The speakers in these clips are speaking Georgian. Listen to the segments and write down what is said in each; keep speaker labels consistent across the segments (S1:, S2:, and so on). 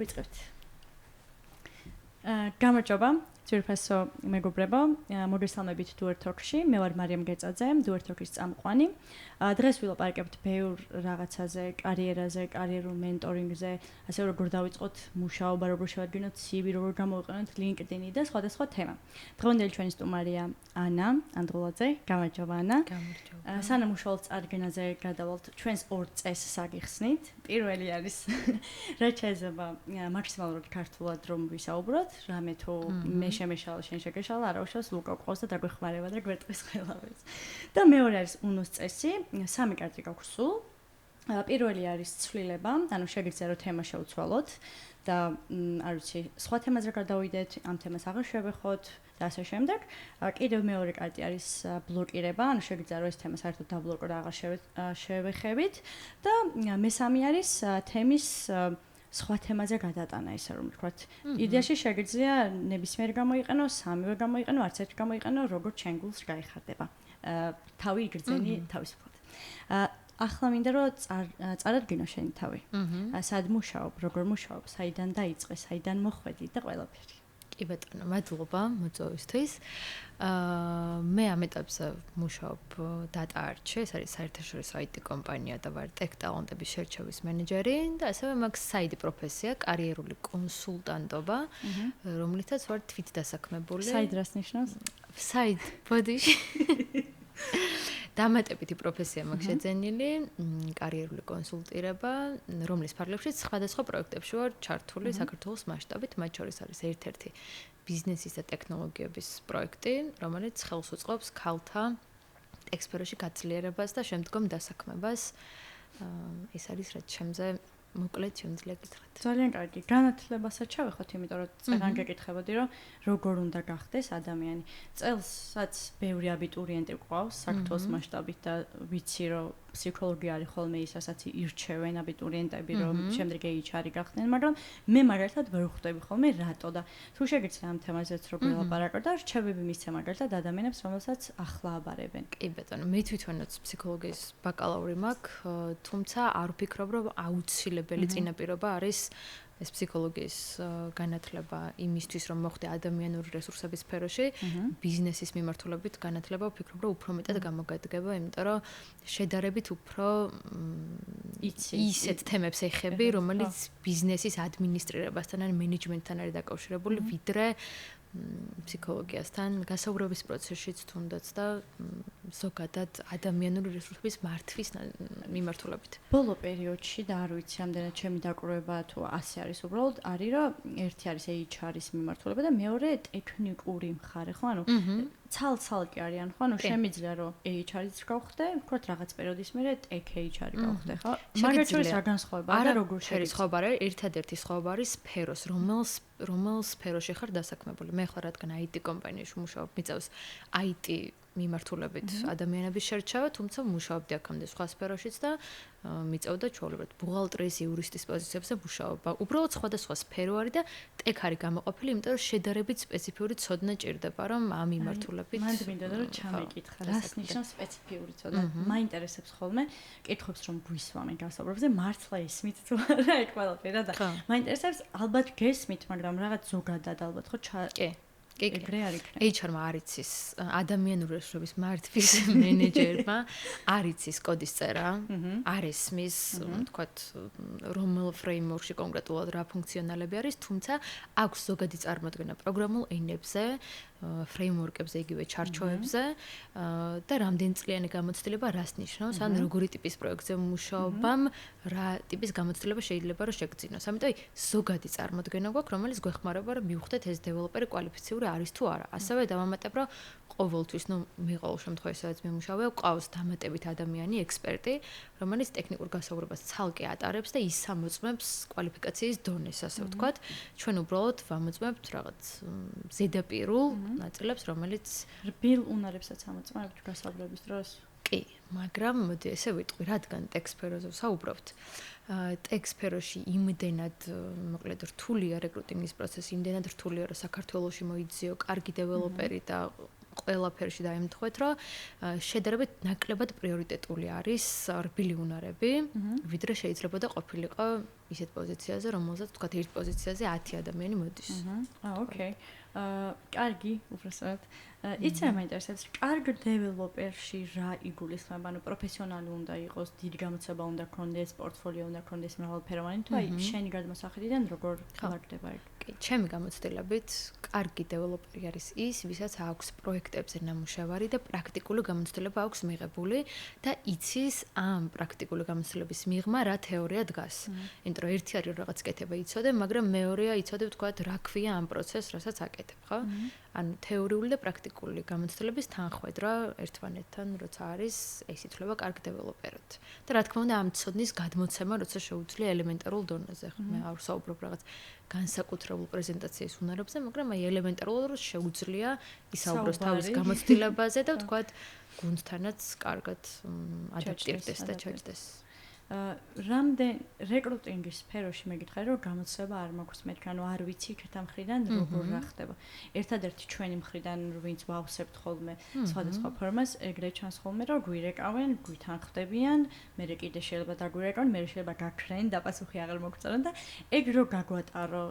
S1: ვიწყებთ. გამარჯობა, ძვირფასო მეგობრებო, მოგესალმებით Duer Talk-ში. მე ვარ მარიამ გეწაძე, Duer Talk-ის წამყვანი. დღეს ვილაპარაკებთ ბევრ რაღაცაზე, კარიერაზე, კარიერულ მენტორინგზე, ასე როგორ დავიწყოთ მუშაობა, როგორ შევადგინოთ CV, როგორ გამოვიყენოთ LinkedIn-ი და სხვადასხვა თემა. დღევანდელი ჩვენი სტუმარია ანა ანდროლაძე. გამარჯობა ანა.
S2: გამარჯობა.
S1: სანამ უშუალოდ წარდგენაზე გადავალთ, ჩვენს ორ წესს აგიხსნით. პირველი არის რაც შეიძლება მაქსიმალურად ქართულად რომ ვისაუბროთ, რამე თუ მე შემეშალა, შენ შეგეშალა, არა უშავს ლუკა ყავს და დაგვეხმარება და გვერდყვის ყველაფერს. და მეორე არის უნოს წესი, სამი კარტი გაქვს სულ. პირველი არის ცვლილება, ანუ შეგიძლია რომ თემა შევცვალოთ და არ ვიცი, სხვა თემაზე გადავიდეთ, ამ თემას აღარ შევეხოთ და ასე შემდეგ. კიდევ მეორე კარტი არის ბლოკირება, ანუ შეგიძლია რომ ეს თემა საერთოდ დაბლოკო და აღარ შევეხებით და მესამე არის თემის სხვა თემაზე გადატანა, ისე რომ ვთქვათ. იდეაში შეგიძლია ნებისმიერ გამოიყენო, სამივე გამოიყენო, არც ერთი გამოიყენო, როგორც შენ გულს გაიხარდება. თავი იგრძენი თავისუფლად. ახლა მინდა რომ წარადგინო შენი თავი. სად მუშაობ, როგორ მუშაობ, საიდან დაიწყე, საიდან მოხვედი და ყველაფერი.
S2: კი ბატონო, მადლობა მოწვევისთვის. მე ამ ეტაპზე მუშაობ Data Arch-ში, ეს არის საერთაშორისო IT კომპანია და ვარ ტექ ტალანტების შერჩევის მენეჯერი და ასევე მაქვს საიდი პროფესია, კარიერული კონსულტანტობა, რომლითაც ვარ თვითდასაქმებული.
S1: საიდ რას ნიშნავს?
S2: საიდ ბოდიში. დამატებითი პროფესია მაქვს შეძენილი, კარიერული კონსულტირება, რომლის ფარგლებშიც სხვადასხვა პროექტებში ვარ ჩართული საქართველოს მასშტაბით, მათ შორის არის ერთ-ერთი ბიზნესის და ტექნოლოგიების პროექტი, რომელიც ხელს უწყობს ქალთა ექსპერტში გაძლიერებას და შემდგომ დასაქმებას. ეს არის რაც შემზე მოკლედ შემიძლია გითხრათ.
S1: ძალიან კარგი. განათლებასაც ჩავეხოთ, იმიტომ რომ წეგან გეკითხებოდი, რომ როგორ უნდა გახდეს ადამიანი. წელსაც ბევრი აბიტურიენტი გვყავს საქართველოს მასშტაბით და ვიცი, რომ ფსიქოლოგია არის ხოლმე ის, რასაც ირჩევენ აბიტურიენტები, რომ შემდეგ HR-ი გახდნენ, მაგრამ მე მაგალითად ვერ ხვდები ხოლმე რატო და თუ შეგიძლია ამ თემაზეც როგორ ელაპარაკო და რჩევები მისცე მაგალითად ადამიანებს, რომელსაც ახლა აბარებენ.
S2: კი ბატონო, მე თვითონაც ფსიქოლოგიის ბაკალავრი მაქვს, თუმცა არ ვფიქრობ, რომ აუცილებელი წინაპირობა არის ეს ფსიქოლოგიის განათლება იმისთვის, რომ მოხდე ადამიანური რესურსების სფეროში, ბიზნესის მიმართულებით განათლება ვფიქრობ, რომ უფრო მეტად გამოგადგება, იმიტომ რომ შედარებით უფრო ისეთ თემებს ეხები, რომელიც ბიზნესის ადმინისტრირებასთან ან მენეჯმენტთან არის დაკავშირებული, ვიდრე ფსიქოლოგიასთან გასაუბრების პროცესშიც თუნდაც და ზოგადად ადამიანური რესურსების მართვის მიმართულებით.
S1: ბოლო პერიოდში და არ ვიცი, ამდენად ჩემი დაკვრება თუ ასე არის უბრალოდ, არის რომ ერთი არის HR-ის მიმართულება და მეორე ტექნიკური მხარე, ხო? ანუ ცალ-ცალკე არიან, ხო? ანუ შემიძლია რომ HR-იც გავხდე, ვთქვათ რაღაც პერიოდის მერე tech HR-ი გავხდე, ხო? მაგათ შორის რა განსხვავებაა და როგორ
S2: შეიძლება? ერთადერთი სხვაობა არის სფეროს, რომელ სფეროში ხარ დასაქმებული. მე ხარ რადგან IT კომპანიაში მუშაობ, მიწევს IT მიმართულებით ადამიანების შერჩევა, თუმცა მუშაობდი აქამდე სხვა სფეროშიც და მიწევდა ჩვეულებრივ ბუღალტერის, იურისტის პოზიციებზე მუშაობა. უბრალოდ სხვადასხვა სფერო არის და ტექ არის გამოყოფილი, იმიტომ რომ შედარებით სპეციფიური ცოდნა ჭირდება, რომ ამ მიმართულებით.
S1: მანდ მინდა რომ ჩამეკითხა, რას ნიშნავს სპეციფიური ცოდნა? მაინტერესებს ხოლმე კითხობს რომ გვისვამენ გასაუბრებზე, მართლა ისმით თუ არა ეგ ყველაფერი და მაინტერესებს ალბათ გესმით, მაგრამ რაღაც ზოგადად ალბათ ხო
S2: კი, HR-მა არ იცის ადამიანური რესურსების მართვის მენეჯერმა არ იცის კოდის წერა, არ ესმის, თქვათ, რომელ ფრეიმვორკში კონკრეტულად რა ფუნქციონალები არის, თუმცა აქვს ზოგადი წარმოდგენა პროგრამულ ენებზე, ფრეიმვორკებზე, იგივე ჩარჩოებზე და რამდენწლიანი გამოცდილება რას ნიშნავს, ან როგორი ტიპის პროექტზე მუშაობამ რა ტიპის გამოცდილება შეიძლება რომ შეგძინოს. ამიტომ ზოგადი წარმოდგენა გვაქვს, რომელიც გვეხმარება რომ მივხვდეთ ეს დეველოპერი კვალიფიციური არის თუ არა. ასევე დავამატებ, რომ ყოველთვის, მე ყოველ შემთხვევაში სადაც მე მუშაობ, ყავს დამატებით ადამიანი, ექსპერტი, რომელიც ტექნიკურ გასაუბრებას ცალკე ატარებს და ის ამოწმებს კვალიფიკაციის დონეს, ასე ვთქვათ. ჩვენ უბრალოდ ვამოწმებთ რაღაც ზედაპირულ ნაწილებს, რომელიც
S1: რბილ უნარებსაც ამოწმებთ გასაუბრების დროს.
S2: კი, მაგრამ მოდი ესე ვიტყვი, რადგან ტექ სფეროზე ვსაუბრობთ. ტექ სფეროში იმდენად მოკლედ რთულია რეკრუტინგის პროცესი, იმდენად რთულია, რომ საქართველოში მოიძიო კარგი დეველოპერი და ყველაფერში დაემთხვეთ, რომ შედარებით ნაკლებად პრიორიტეტული არის რბილი უნარები, ვიდრე შეიძლებოდა ყოფილიყო ისეთ პოზიციაზე, რომელზეც თქვა ერთ პოზიციაზე 10 ადამიანი მოდის.
S1: ოკეი. კარგი, უბრალოდ. იცი რა მაინტერესებს, კარგ დეველოპერში რა იგულისხმება, ანუ პროფესიონალი უნდა იყოს, დიდი გამოცება უნდა ქონდეს, პორტფოლიო უნდა ქონდეს მრავალფეროვანი, თუ აი შენი გადმოსახედიდან როგორ ხდება ეგ?
S2: კი, ჩემი გამოცდილებით, კარგი დეველოპერი არის ის, ვისაც აქვს პროექტებზე ნამუშევარი და პრაქტიკული გამოცდილება აქვს მიღებული და იცის ამ პრაქტიკული გამოცდილების მიღმა რა თეორია დგას. იმიტომ რომ ერთი არის რაღაც კეთება იცოდე, მაგრამ მეორეა იცოდე ვთქვათ რა ქვია ამ პროცესს, რასაც აკეთებ, ხო? ანუ თეორიული და პრაქტიკული გამოცდილების თანხვედრა ერთმანეთთან, როცა არის, ეს ითვლება კარგ დეველოპერად. და რა თქმა უნდა, ამ ცოდნის გადმოცემა, როცა შეუძლია ელემენტარულ დონეზე, ხო? მე არ ვსაუბრობ რაღაც განსაკუთრებულ პრეზენტაციის უნარებზე, მაგრამ აი ელემენტარულად შეუძლია ისაუბროს თავის გამოცდილებაზე და ვთქვათ, გუნდთანაც კარგად ადაპტირდეს და ჩაჯდეს.
S1: რამდენ რეკრუტინგის სფეროში მეკითხე რომ გამოცდილება არ მაქვს მეთქი, ანუ არ ვიცი ქერთა მხრიდან როგორ რა ხდება. ერთადერთი ჩვენი მხრიდან ვინც ვავსებთ ხოლმე სხვადასხვა ფორმას, ეგრეთ ჩანს ხოლმე რომ გვირეკავენ, გვითანხმდებიან, მე კიდე შეიძლება დაგვირეკავენ, მე შეიძლება გაქრენ და პასუხი აღარ მოგწონონ და ეგ რო გაგვატარო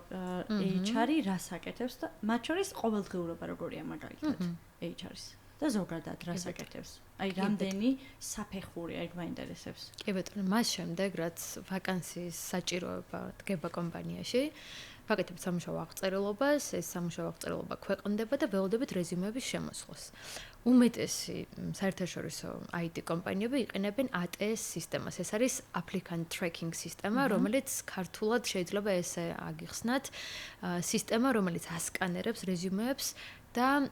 S1: HR-ი რას აკეთებს და მათ შორის ყოველდღიურობა როგორია მაგალითად HR-ის. და ზოგადად რას აკეთებს? აი რამდენი საფეხური ეგ მაინტერესებს.
S2: კი ბატონო, მას შემდეგ რაც ვაკანსიის საჭიროება დგება კომპანიაში, ვაკეთებ სამუშაო აღწერილობას, ეს სამუშაო აღწერილობა ქვეყნდება და ველოდებით რეზიუმეების შემოსვლას. უმეტესი საერთაშორისო IT კომპანიები იყენებენ ATS სისტემას. ეს არის applicant tracking სისტემა, რომელიც ქართულად შეიძლება ესე აგიხსნათ, სისტემა, რომელიც ასკანერებს რეზიუმეებს და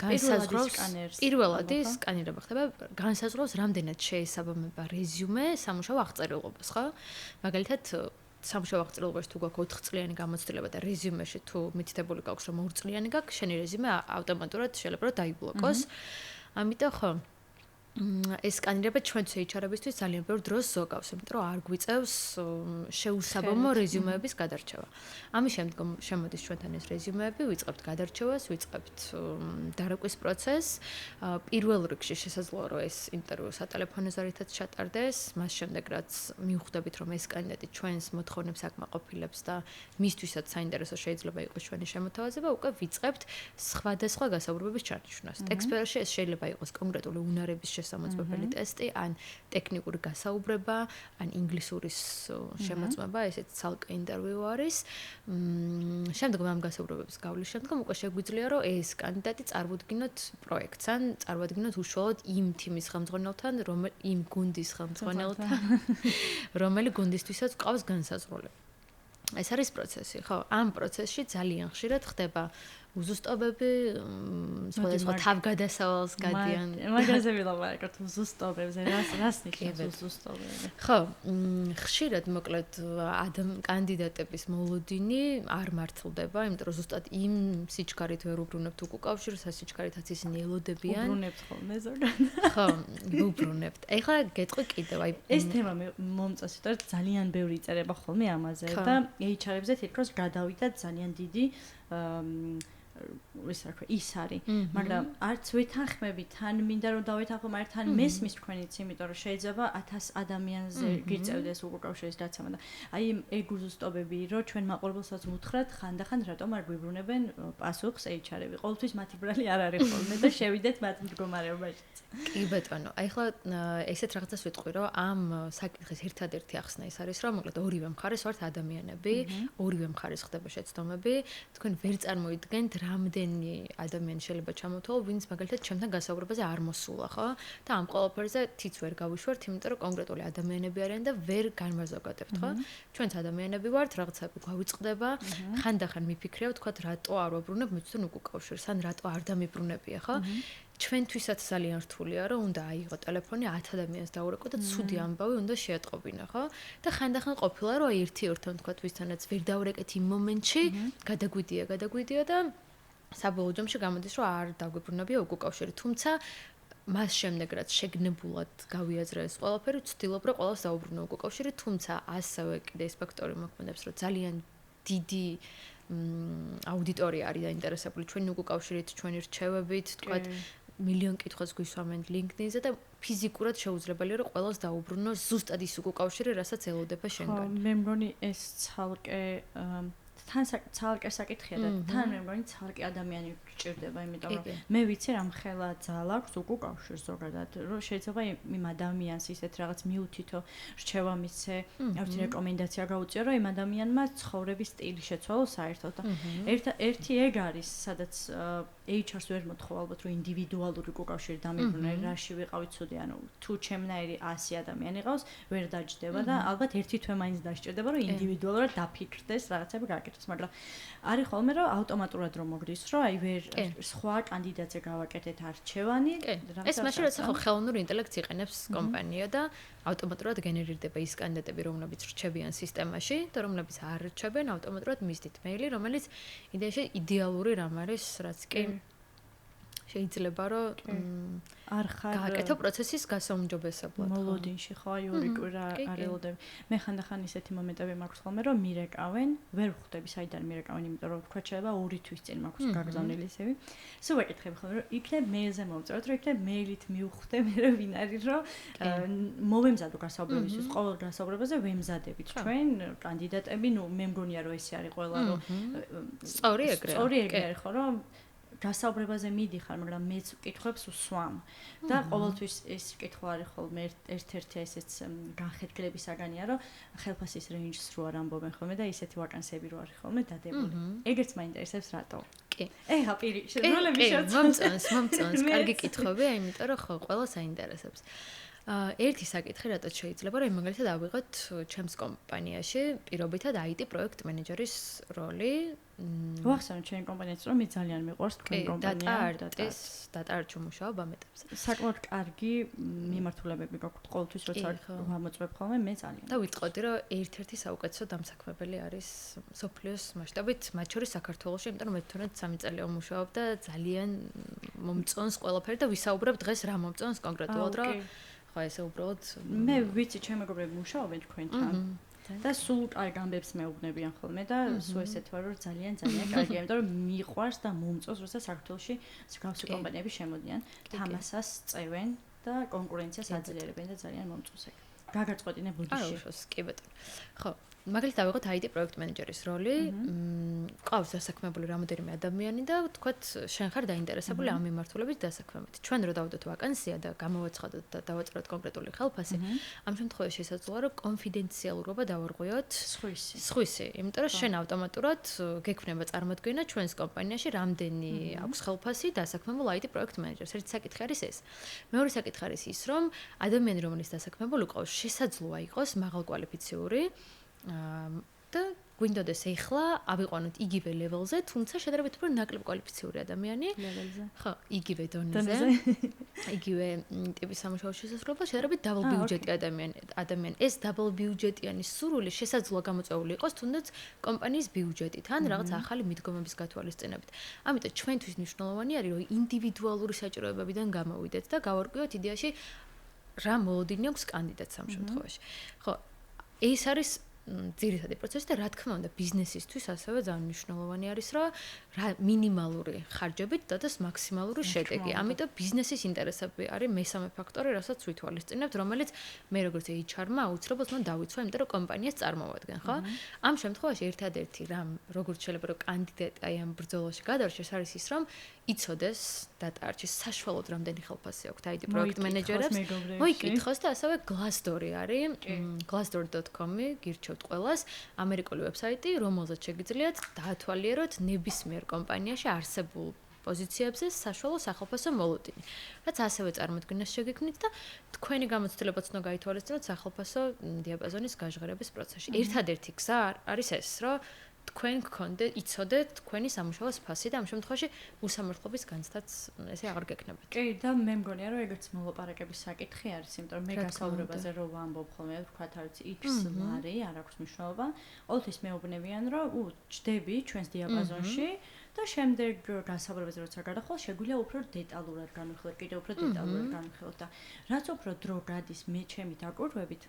S2: განსაზღვრავს პირველადი სკანირება ხდება, განსაზღვრავს რამდენად შეესაბამება რეზიუმე სამუშაო აღწერილობას, ხო? მაგალითად სამუშაო აღწერილობაში თუ გვაქვს 4 წლიანი გამოცდილება და რეზიუმეში თუ მითითებული გაქვს რომ 2 წლიანი გაქვს, შენი რეზიუმე ავტომატურად შეიძლება რომ დაიბლოკოს. ამიტომ ხო ეს სკანირება ჩვენც HR-ებისთვის ძალიან ბევრ დროს ზოგავს, იმიტომ რომ არ გვიწევს შეუსაბამო რეზიუმეების გადარჩევა. ამის შემდგომ შემოდის ჩვენთან ეს რეზიუმეები, ვიწყებთ გადარჩევას, ვიწყებთ დარეკვის პროცესს. პირველ რიგში შესაძლოა რომ ეს ინტერვიუ სატელეფონო ზარითაც ჩატარდეს, მას შემდეგ რაც მივხვდებით რომ ეს კანდიდატი ჩვენს მოთხოვნებს აკმაყოფილებს და მისთვისაც საინტერესო შეიძლება იყოს ჩვენი შემოთავაზება, უკვე ვიწყებთ სხვადასხვა გასაუბრების ჩარჩნას. ტექსტსფეროში ეს შეიძლება იყოს კონკრეტული უნარების სამოწმებელი ტესტი, ან ტექნიკური გასაუბრება, ან ინგლისურის შემოწმება, ესეც ცალკე ინტერვიუ არის. შემდგომ ამ გასაუბრებების გავლის შემდგომ უკვე შეგვიძლია რომ ეს კანდიდატი წარმოადგინოთ პროექტს, ან წარმოადგინოთ უშუალოდ იმ თიმის ხელმძღვანელთან, იმ გუნდის ხელმძღვანელთან, რომელი გუნდისთვისაც ყავს განსაზღვრული. ეს არის პროცესი, ხო? ამ პროცესში ძალიან ხშირად ხდება უზუსტობები, სხვადასხვა თავგადასავალს გადიან.
S1: მაგაზე ვილაპარაკოთ უზუსტობებზე, რას ნიშნავს უზუსტობები?
S2: ხო, ხშირად მოკლედ კანდიდატების მოლოდინი არ მართლდება, იმიტომ რომ ზუსტად იმ სიჩქარით ვერ უბრუნებთ უკავშირს, ამ სიჩქარითაც ისინი ელოდებიან.
S1: უბრუნებთ ხოლმე ზოგადად.
S2: ხო, უბრუნებთ. ეხლა გეტყვი კიდევ, აი
S1: ეს თემა მომწონს, იმიტომ რომ ძალიან ბევრი იწერება ხოლმე ამაზე და HR-ებზე თითქოს გადავიდა ძალიან დიდი ის რა ქვია, ის არის, მაგრამ არც ვეთანხმებით, თან მინდა რომ დავეთანხმო, მაგრამ თან მესმის თქვენიც, იმიტომ რომ შეიძლება 1000 ადამიანზე გიწევდეს უკავშირის დაცემა და აი ეგ უზუსტობები, რომ ჩვენ მაყურებელსაც ვუთხრათ, ხანდახან რატომ არ გვიბრუნებენ პასუხს HR-ები. ყოველთვის მათი ბრალი არ არის ხოლმე და შევიდეთ მათ მდგომარეობაში.
S2: კი ბატონო, აი ახლა ესეთ რაღაცას ვიტყვი, რომ ამ საკითხის ერთადერთი ახსნა ის არის, რომ მოკლედ ორივე მხარეს ვართ ადამიანები, ორივე მხარეს ხდება შეცდომები, თქვენ ვერ წარმოიდგენთ რამდენი ადამიანი შეიძლება ჩამოთვალო, ვინც მაგალითად ჩემთან გასაუბრებაზე არ მოსულა, ხო? და ამ ყველაფერზე თიც ვერ გავიშვერთ, იმიტომ რომ კონკრეტული ადამიანები არიან და ვერ განმაზოგადებთ, ხო? ჩვენც ადამიანები ვართ, რაღაცები გვავიწყდება, ხანდახან მიფიქრია, ვთქვათ, რატო არ ვაბრუნებ მეთქთან უკავშირს, ან რატო არ დამიბრუნებია, ხო? ჩვენთვისაც ძალიან რთულია, რომ უნდა აიღო ტელეფონი 10 ადამიანს დაურეკო და ცუდი ამბავი უნდა შეატყობინა, ხო? და ხანდახან ყოფილა, რომ ერთი-ერთთან ვთქვათ, ვისთანაც ვერ დაურეკეთ იმ მომენტში, გადაგვიდია და საბოლოო ჯამში გამოდის, რომ არ დაგვიბრუნებია უკავშირი, თუმცა მას შემდეგ რაც შეგნებულად გავიაზრე ეს ყველაფერი, ვცდილობ, რომ ყველას დაუბრუნო უკავშირი, თუმცა ასევე კიდე ეს ფაქტორი მოქმედებს, რომ ძალიან დიდი აუდიტორია არის დაინტერესებული ჩვენი უკავშირით, ჩვენი რჩევებით, თქვათ მილიონ კითხვას გვისვამენ LinkedIn-ზე და ფიზიკურად შეუძლებელია რომ ყველას დაუბრუნოს ზუსტად ის უკავშირი, რასაც ელოდება შენგან.
S1: მე მგონი ეს ცალკე თან ცალკე საკითხია და თან მე მგონი ცალკე ადამიანი გჭირდება, იმიტომ რომ მე ვიცი რამ ხელა ძალ აქვს უკავშირს ზოგადად, რომ შეიძლება იმ ადამიანს ისეთ რაღაც მიუთითო რჩევა მისცე, ერთი რეკომენდაცია გაუწიო, რომ იმ ადამიანმა ცხოვრების სტილი შეცვალოს საერთოდ და ერთი ეგ არის, სადაც HR-ს ვერ მოთხოვ ალბათ რომ ინდივიდუალური უკავშირი დამიბრუნე, რაში ვიყავი ცუდი, ანუ თუ ჩემნაირი 100 ადამიანი ყავს, ვერ დაჯდება და ალბათ ერთი თვე მაინც დასჭირდება, რომ ინდივიდუალურად დაფიქრდეს რაღაცები გააკეთოს, მაგრამ არის ხოლმე რომ ავტომატურად რომ მოგდის, რომ აი ვერ სხვა კანდიდატზე გავაკეთეთ არჩევანი,
S2: ეს მაშინ როცა ხო ხელოვნური ინტელექტი იყენებს კომპანია და ავტომატურად გენერირდება ის კანდიდატები, რომლებიც რჩებიან სისტემაში და რომლებიც არ რჩებენ, ავტომატურად მისდით მეილი, რომელიც იდეაში idеალური რამ არის, რაც კი შეიძლება რომ
S1: არ ხარ
S2: გააკეთო პროცესის გასაუმჯობესებლად.
S1: მოლოდინში ხო აი ორი კვირა არ ელოდები. მე ხანდახან ისეთი მომენტები მაქვს ხოლმე რომ მირეკავენ, ვერ ვხვდები საიდან მირეკავენ, იმიტომ რომ თქვა შეიძლება 2 თვის წინ მაქვს გაგზავნილი ისევი. სულ ვეკითხები ხოლმე რომ იქნებ მეილზე მოვწეროთ, რომ იქნებ მეილით მივხვდე მე რომ ვინ არის რომ მოვემზადო გასაუბრებისთვის, ყოველ გასაუბრებაზე ვემზადებით ჩვენ კანდიდატები, ნუ მე მგონია რომ ესე არის ყველა რომ
S2: სწორი ეგრეა.
S1: სწორი ეგრე არის ხო რომ გასაუბრებაზე მიდიხარ, მაგრამ მეც კითხვებს უსვამ. და ყოველთვის ეს კითხვა არის ხოლმე ერთ-ერთი ესეც განხეთქილების საგანია, რომ ხელფასის რეინჯს რო არ ამბობენ ხოლმე და ისეთი ვაკანსიები რო არის ხოლმე დადებული. ეგეც მაინტერესებს რატო?
S2: კი.
S1: ეხა პირი, როლები
S2: მომწონს, კარგი კითხვები, იმიტომ რომ ხო ყველას აინტერესებს. ერთი საკითხი რატო შეიძლება რომ მაგალითად ავიღოთ ჩემს კომპანიაში პირობითად IT პროექტ მენეჯერის როლი.
S1: ვახსენე ჩემი კომპანიაც რომ მე ძალიან მიყვარს თქვენი კომპანია
S2: დატა არჩევ მუშაობ ამ ეტაპზე.
S1: საკმაოდ კარგი მიმართულებები გაქვთ ყოველთვის როცა ვამოწმებ ხოლმე მე ძალიან.
S2: და ვიტყოდი რომ ერთ-ერთი საუკეთესო დამსაქმებელი არის სოფლიოს მასშტაბით, მათ შორის საქართველოში, იმიტომ რომ მე თვითონაც 3 წელი ვმუშაობ და ძალიან მომწონს ყველაფერი და ვისაუბრებ დღეს რა მომწონს კონკრეტულად რა. ხო ესე უბრალოდ
S1: მე ვიცი ჩემი მეგობრები მუშაობენ თქვენთან და სულ კარგ ამბებს მეუბნებიან ხოლმე და სულ ესეთ ვარ რომ ძალიან კარგია, იმიტომ რომ მიყვარს და მომწონს როცა საქართველოში მსგავსი კომპანიები შემოდიან, თამასას წევენ და კონკურენციას აძლიერებენ და ძალიან მომწონს ეგ. გაგაწყვეტინე ბოდიში.
S2: კი ბატონო. ხო, მაგალითად ავიღოთ IT პროექტ მენეჯერის როლი. ყავს დასაქმებული რამოდენიმე ადამიანი და თქვათ შენ ხარ დაინტერესებული ამ მიმართულებით დასაქმებით. ჩვენ რო დავდოთ ვაკანსია და გამოვაცხადოთ და დავაწეროთ კონკრეტული ხელფასი, ამ შემთხვევაში შესაძლოა რომ კონფიდენციალურობა დავარღვიოთ სხვისი, იმიტომ რომ შენ ავტომატურად გექნება წარმოდგენა ჩვენს კომპანიაში რამდენი აქვს ხელფასი დასაქმებულ IT პროექტ მენეჯერს. ერთი საკითხი არის ეს. მეორე საკითხი არის ის, რომ ადამიანი რომელიც დასაქმებული ყავს შესაძლოა იყოს მაღალკვალიფიციური და გვინდოდეს ეხლა ავიყვანოთ იგივე ლეველზე, თუმცა შედარებით უფრო ნაკლებ კვალიფიციური ადამიანი.
S1: ლეველზე.
S2: ხო, იგივე დონეზე. იგივე ტიპის სამუშაო შესაძლებლობა, შედარებით დაბლ ბიუჯეტი ადამიანი. ეს დაბლ ბიუჯეტიანი სურვილი შესაძლოა გამოწვეული იყოს თუნდაც კომპანიის ბიუჯეტით ან რაღაც ახალი მიდგომების გათვალისწინებით. ამიტომ ჩვენთვის მნიშვნელოვანი არის, რომ ინდივიდუალური საჭიროებებიდან გამოვიდეთ და გავარკვიოთ იდეაში რა მოლოდინი აქვს კანდიდატს ამ შემთხვევაში. ხო, ეს არის ძირითადი პროცესი და რა თქმა უნდა ბიზნესისთვის ასევე ძალიან მნიშვნელოვანი არის რომ რა მინიმალური ხარჯებით დადოს მაქსიმალური შედეგი. ამიტომ ბიზნესის ინტერესები არის მესამე ფაქტორი, რასაც ვითვალისწინებთ, რომელიც მე როგორც HR-მა აუცილებლად უნდა დავიცვა, იმიტომ რომ კომპანიას წარმოვადგენ, ხო? ამ შემთხვევაში ერთადერთი რამ როგორც შეიძლება რომ კანდიდატი აი ამ ბრძოლაში გადარჩეს არის ის, რომ იცოდეს დატარჩის საშუალოდ რამდენი ხელფასი აქვს IT პროექტ მენეჯერებს. მოიკითხოს და ასევე Glassdoor-ი არის, glassdoor.com-ი გირჩევთ ყველას, ამერიკული ვებსაიტი, რომელზეც შეგიძლიათ დაათვალიეროთ ნებისმიერ კომპანიაში არსებულ პოზიციებზე საშუალო სახელფასო მოლოდინი. რაც ასევე წარმოქმნას შეგექმნით და თქვენი გამოცდილებაც უნდა გაითვალისწინოთ სახელფასო დიაპაზონის გაჟღერების პროცესში. ერთადერთი გზა არის ეს, რომ თქვენ გქონდეთ, იცოდეთ თქვენი სამუშაოს ფასი და ამ შემთხვევაში უსამართლობის განცდაც ესე აღარ გექნებათ.
S1: კი, და მე მგონია რომ ეგეც მოლაპარაკების საკითხი არის, იმიტომ რომ მე გასაუბრებაზე რო ვამბობ ხოლმე, ვთქვათ არის X ლარი, არ აქვს მნიშვნელობა. ყოველთვის მეუბნებიან რომ ჯდები ჩვენს დიაპაზონში და შემდეგ გასაუბრებაზე როცა გადახვალ, შეგვიძლია უფრო დეტალურად განვიხილოთ, კიდევ უფრო დეტალურად განვიხილოთ და რაც უფრო დრო გადის მე ჩემი დაკვირვებით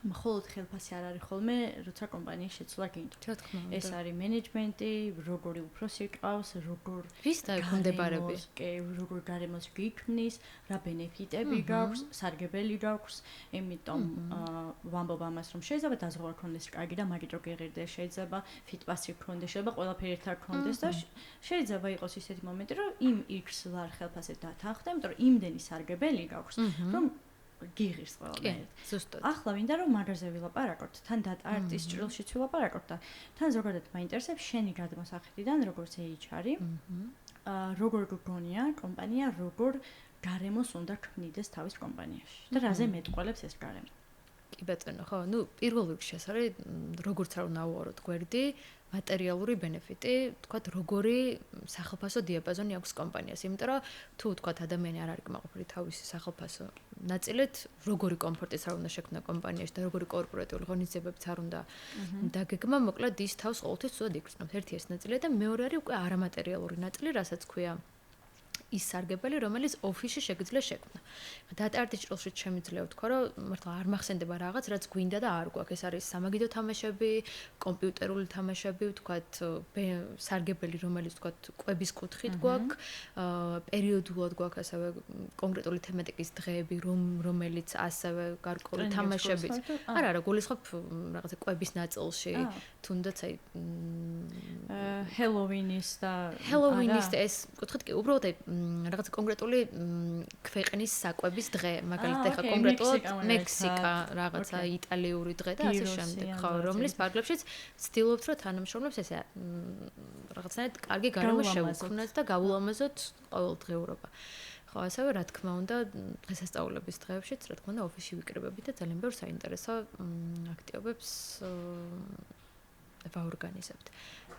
S1: მხოლოდ ხელფასი არ არის ხოლმე, როცა კომპანიის შეცვლა გინდა.
S2: რა თქმა უნდა.
S1: ეს არის მენეჯმენტი, როგორი უფროსი ყავს, როგორ
S2: ვის დაექვემდებარები?
S1: კი, როგორ გარემოს გიქმნის, რა ბენეფიტები გაქვს, სარგებელი გაქვს, იმიტომ ვამბობ ამას, რომ შეიძლება დაზღვევა ქონდეს კარგი და მაგით რო გეღირდეს, შეიძლება ფიტპასი ქონდეს, შეიძლება ყველაფერი ერთად ქონდეს და შეიძლება იყოს ისეთი მომენტი, რომ იმ X ლარ ხელფასზე დათანხმდე, იმიტომ რომ იმდენი სარგებელი გაქვს, რომ გიღირს ყველაფერი.
S2: ზუსტად.
S1: ახლა მინდა რომ მაგაზე ვილაპარაკოთ, თან დატარტის ჭრილშიც ვილაპარაკოთ და თან ზოგადად მაინტერესებს შენი გადმოსახედიდან, როგორც HR-ი, როგორ გგონია კომპანია, როგორ გარემოს უნდა ქმნიდეს თავის კომპანიაში და რაზე მეტყველებს ეს გარემო.
S2: კი ბატონო, ხო, ნუ პირველ რიგში ეს არის როგორც არ უნდა ავუაროთ გვერდი, მატერიალური ბენეფიტი, თქვათ, როგორი სახელფასო დიაპაზონი აქვს კომპანიას, იმიტომ რომ თუ თქვათ ადამიანი არ არის კმაყოფილი თავისი სახელფასო ნაწილით, როგორი კომფორტიც არ უნდა შექმნა კომპანიაში და როგორი კორპორატიული ღონისძიებებიც არ უნდა დაგეგმა, მოკლედ ის თავს ყოველთვის ცუდად იგრძნობს. ერთი ეს ნაწილია და მეორე არის უკვე არამატერიალური ნაწილი, რასაც ქვია ის სარგებელი, რომელიც ოფისში შეგიძლია შექმნა. დატარტის ჭრილშიც შემიძლია ვთქვა, რომ მართლა არ მახსენდება რაღაც, რაც გვინდა და არ გვაქვს. ეს არის სამაგიდო თამაშები, კომპიუტერული თამაშები, ვთქვათ, სარგებელი, რომელიც ვთქვათ, კვების კუთხით გვაქვს, პერიოდულად გვაქვს ასევე კონკრეტული თემატიკის დღეები, რომელიც ასევე გარკვეული თამაშებით. არა, გულისხმობ რაღაცა კვების ნაწილში, თუნდაც აი
S1: ჰელოვინის და
S2: ეს კუთხით კი, უბრალოდ აი რაღაც კონკრეტული ქვეყნის საკვების დღე, მაგალითად ახლა კონკრეტულად მექსიკა, რაღაცა იტალიური დღე და ასე შემდეგ, ხო, რომლის პარკლებში ვცდილობთ, რომ თანამშრომლებს ესე რაღაცნაირად კარგი გარემო შევქმნათ და გავულამაზოთ ყოველდღიურობა. ხო, ასევე რა თქმა უნდა, დღესასწაულების დღეებშიც, რა თქმა უნდა, ოფისში ვიკრიბებით და ძალიან ბევრ საინტერესო აქტივობებს ვაორგანიზებთ.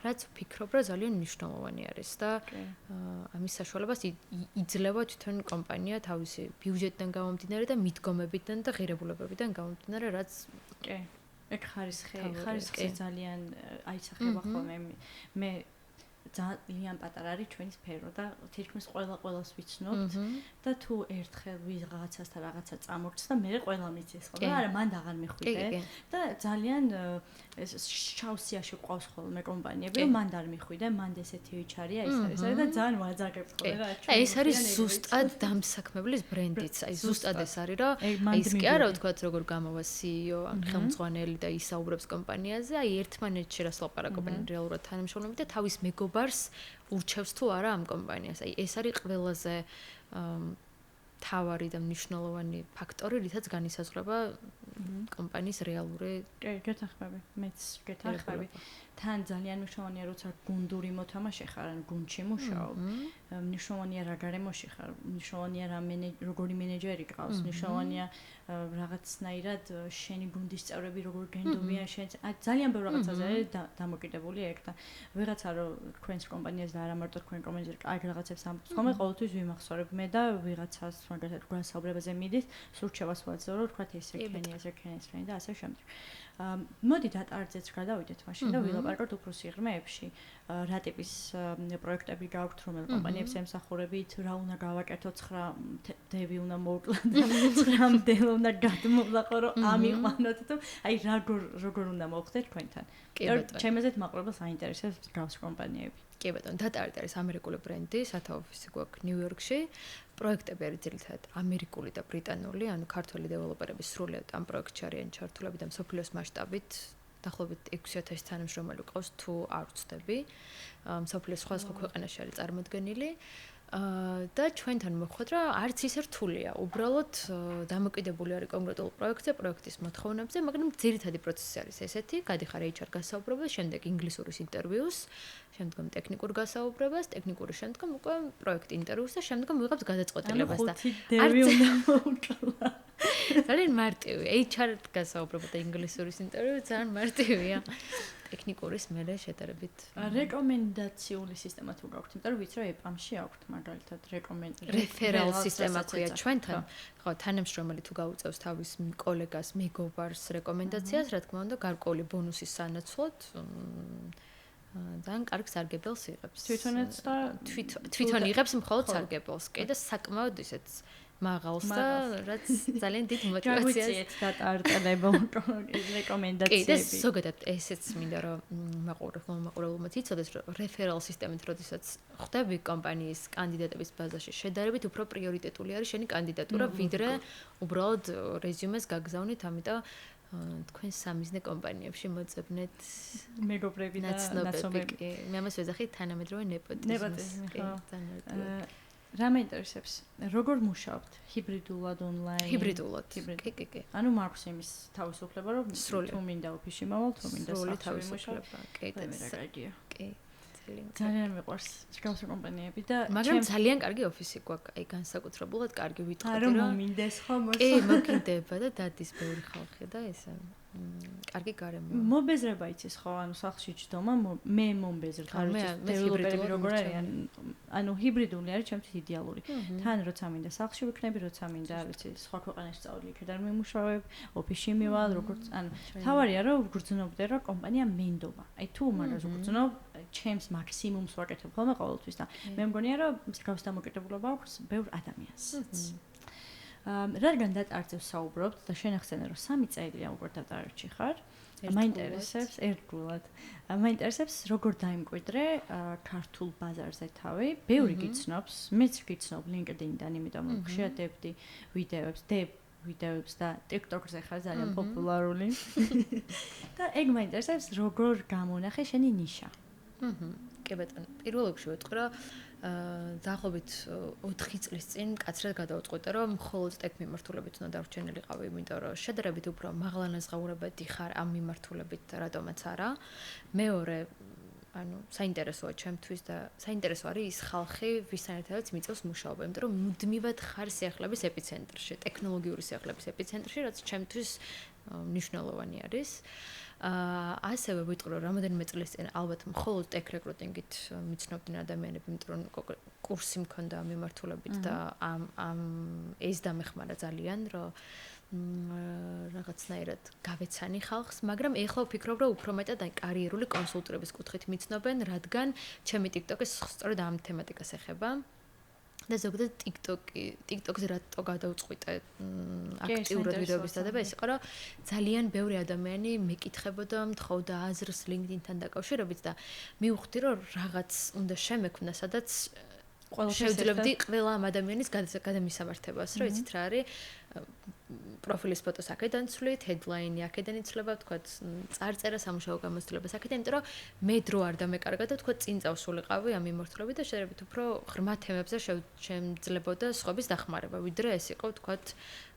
S2: რაც ვფიქრობ, რომ ძალიან მნიშვნელოვანი არის და ამის საშუალებას იძლევა თვითონ კომპანია თავისი ბიუჯეტიდან გამომდინარე და მიდგომებიდან და ღირებულებებიდან გამომდინარე, რაც
S1: ეგ ხარისხი ძალიან აისახება ხოლმე. მე ძალიან პატარა არის ჩვენი სფერო და თითქმის ყველას ვიცნობთ და თუ ერთხელ ვიღაცასთან რაღაცა წამორჩს და მე ყველა მიცეს ხოლმე, არა მანდ აღარ მიხვიდე და ძალიან შავსიაში ყავს ხოლმე კომპანიები, რომ მანდ არ მიხვიდე, მანდ ესეთი HR-ია, ის არის და ძალიან ვაძაგებ ხოლმე რა.
S2: ეს არის ზუსტად დამსაქმებლის ბრენდიც, აი ზუსტად ეს არის, რომ ის კი არა ვთქვათ, როგორ გამოვა CEO ან ხელმძღვანელი და ისაუბრებს კომპანიაზე, აი ერთმანეთში რას ლაპარაკობენ რეალურად თანამშრომლები და თავის მეგობარს ურჩევს თუ არა ამ კომპანიას. აი ეს არის ყველაზე თავარი და მნიშვნელოვანი ფაქტორი, რითაც განისაზღვრება კომპანიის რეალური
S1: გეთანხმები. მეც გეთანხმები. თან ძალიან მნიშვნელოვანია, როცა გუნდური მოთამაშე ხარ, ან გუნდში მუშაობ. მნიშვნელოვანია რა გარემოში ხარ, მნიშვნელოვანია რა როგორი მენეჯერი გყავს, მნიშვნელოვანია რაღაცნაირად შენი გუნდის წევრები როგორ გენდობიან შენ. ძალიან ბევრ რაღაცაზე არის დამოკიდებული ეგ და ვიღაცა რომ თქვენს კომპანიას და არა მარტო თქვენ კომპანიაზე კარგ რაღაცებს ამბობს, ხოლმე ყოველთვის ვიმახსოვრებ მე და ვიღაცას მაგალითად გვასაუბრებაზე მიდით, სურჩევას ვაძლევ, რომ თქვათ ეს ქენი და ასე შემდეგ. მოდი დატარებზეც გადავიდეთ მაშინ და ვილაპარაკოთ უფრო სიღრმეებში. რა ტიპის პროექტები გაქვთ, რომელ კომპანიებს ემსახურებით, რა უნდა გავაკეთოთ, 9 დევი უნდა მოვკლათ, 9 მდელო უნდა გადმოვლაყო, რომ ამიყვანოთ თუ აი როგორ უნდა მოვხდეთ თქვენთან. ჩემეზეთ მაყურებელს აინტერესებს გავს კომპანიები.
S2: კი ბატონო, დატარეთ არის ამერიკული ბრენდი, სათავეში გვაქვს ნიუ-იორკში. პროექტები არის ძირითადად ამერიკული და ბრიტანული, ანუ ქართველი დეველოპერები სრულიად ამ პროექტში არიან ჩართულები და მსოფლიოს მასშტაბით დაახლოებით 6000 თანამშრომელი ყავს თუ არ ვცდები. მსოფლიოს სხვადასხვა ქვეყანაში არის წარმოდგენილი. და ჩვენთან მოხვდეთ, რომ არც ისე რთულია. უბრალოდ დამოკიდებული არის კონკრეტულ პროექტზე, პროექტის მოთხოვნებზე, მაგრამ ძირითადი პროცესი არის ესეთი: გადიხარ HR გასაუბრებას, შემდეგ ინგლისურის ინტერვიუს, შემდგომ ტექნიკურ გასაუბრებას, ტექნიკური შემდგომ უკვე პროექტ ინტერვიუს და შემდგომ ვიღებთ გადაწყვეტილებას და ძალიან მარტივი. HR გასაუბრება და ინგლისურის ინტერვიუ ძალიან მარტივია. ტექნიკურის მერე შედარებით.
S1: რეკომენდაციული სისტემა თუ გაქვთ, იმიტომ რომ ვიცი რომ EPAM-ში აქვთ მაგალითად
S2: რეფერალ სისტემა ქვია ჩვენთან. ხო, თანამშრომელი თუ გაუწევს თავის კოლეგას, მეგობარს რეკომენდაციას, რა თქმა უნდა, გარკვეული ბონუსის სანაცვლოდ ძალიან კარგ სარგებელს იღებს.
S1: თვითონაც და
S2: თვითონ იღებს მხოლოდ სარგებელს, კი და საკმაოდ ისეთ მაღალს და რაც ძალიან დიდ мотивაციას
S1: დატარდება რეკომენდაციები.
S2: კი, და ზოგადად ესეც მინდა რომ მაყურებელმა იცოდეს, რომ რეფერალ სისტემით როდესაც ხვდები კომპანიის კანდიდატების ბაზაში, შედარებით უფრო პრიორიტეტული არის შენი კანდიდატურა, ვიდრე უბრალოდ რეზიუმეს გაგზავნით, ამიტომ თქვენ სამიზნე კომპანიებში მოწებნეთ
S1: მეგობრები და ნაცნობები.
S2: მე ამას ვეძახი თანამედროვე ნეპოტიზმი.
S1: რა მეინტერესებს? როგორ მუშაობთ? ჰიბრიდულად, ონლაინ?
S2: ჰიბრიდულად. კი.
S1: ანუ მაქვს იმის თავისუფლება, რომ თუ მინდა ოფისში მოვალ, თუ მინდა სახში ვიმუშაო. კი. ძალიან მიყვარს შგავსი კომპანიები და
S2: მაგრამ ძალიან კარგი ოფისი გვაქვს, აი განსაკუთრებულად კარგი ვიტყოდი
S1: რომ მომინდეს ხომ
S2: კი, მოგინდება და დადის ბევრი ხალხი და ესე კარგი გარემოა.
S1: მობეზრება იცის ხო, ანუ სახლში ჯდომა, მე მომბეზრ ხარ, დეველოპერები როგორ არიან? ანუ ჰიბრიდული არის ჩემთვის იდეალური. თან როცა მინდა სახლში ვიქნები, როცა მინდა, ვიცი, სხვა ქვეყანაში წავედი, იქიდან მიმუშავებ, ოფისში მივალ, როგორც ანუ თავარია რომ ვგრძნობდე რომ კომპანია მენდობა. აი თუ მაგას ვგრძნობ, ჩემს მაქსიმუმს ვაკეთებ ხოლმე ყოველთვის და მე მგონია რომ მსგავს დამოკიდებულება აქვს ბევრ ადამიანს. რადგან დატარწევს საუბრობთ და შენახსენე რომ 3 წელია უკვე დატარჩი ხარ, მაინტერესებს ერთგულად. მაინტერესებს როგორ დაიმკვიდრე ქართულ ბაზარზე თავი. ბევრი გიცნობს, მეც გიცნობ LinkedIn-დან, იმიტომ რომ შეადებდი ვიდეოებს და TikTok-ზე ხარ ძალიან პოპულარული. და ეგ მაინტერესებს როგორ გამონახე შენი ნიშა.
S2: კი ბატონო, პირველ რიგში ვიტყვი რომ დაახლოებით 4 წლის წინ კაცრად გადავწყვიტე რომ მხოლოდ ტექ მიმართულებით უნდა დავრჩენილიყავი, იმიტომ რომ შედარებით უფრო მაღლანაზღაურებადი ხარ ამ მიმართულებით, რატომაც არა. მეორე, ანუ საინტერესოა ჩემთვის და საინტერესო არის ის ხალხი, ვისთან ერთადაც მიწევს მუშაობა, იმიტომ რომ მუდმივად ხარ სიახლეების ეპიცენტრში, ტექნოლოგიური სიახლეების ეპიცენტრში, რაც ჩემთვის მნიშვნელოვანი არის. ასევე ვიტყვი რომ რამოდენიმე წლის წინ ალბათ მხოლოდ ტექ რეკრუტინგით მიცნობდნენ ადამიანები, იმიტომ რომ კურსი მქონდა მიმართულებით და ეს დამეხმარა ძალიან, რომ რაღაცნაირად გავეცანი ხალხს, მაგრამ ეხლა ვფიქრობ, რომ უფრო მეტად აი კარიერული კონსულტირების კუთხით მიცნობენ, რადგან ჩემი TikTok-ი სწორედ ამ თემატიკას ეხება. და ზოგადად TikTok-ზე რატო გადავწყვიტე აქტიურად ვიდეოების დადება, ის იყო, რომ ძალიან ბევრი ადამიანი მეკითხებოდა, მთხოვდა აზრს LinkedIn-თან დაკავშირებით და მივხვდი, რომ რაღაც უნდა შემექმნა, სადაც შევძლებდი ყველა ამ ადამიანის გადამისამართებას, რომ იცით რა არის პროფილის ფოტოს აქედან ცვლით, headline-ი აქედან იცლება, თქვათ, წარწერა სამუშაო გამოცდილებას აქედან, იმიტომ რომ მე დრო არ დამეკარგა და თქვათ, წინ წავსულიყავი ამ მიმართულებით და შედარებით უფრო ღრმა თემებზე შემძლებოდა სხვების დახმარება, ვიდრე ეს იყო, თქვათ,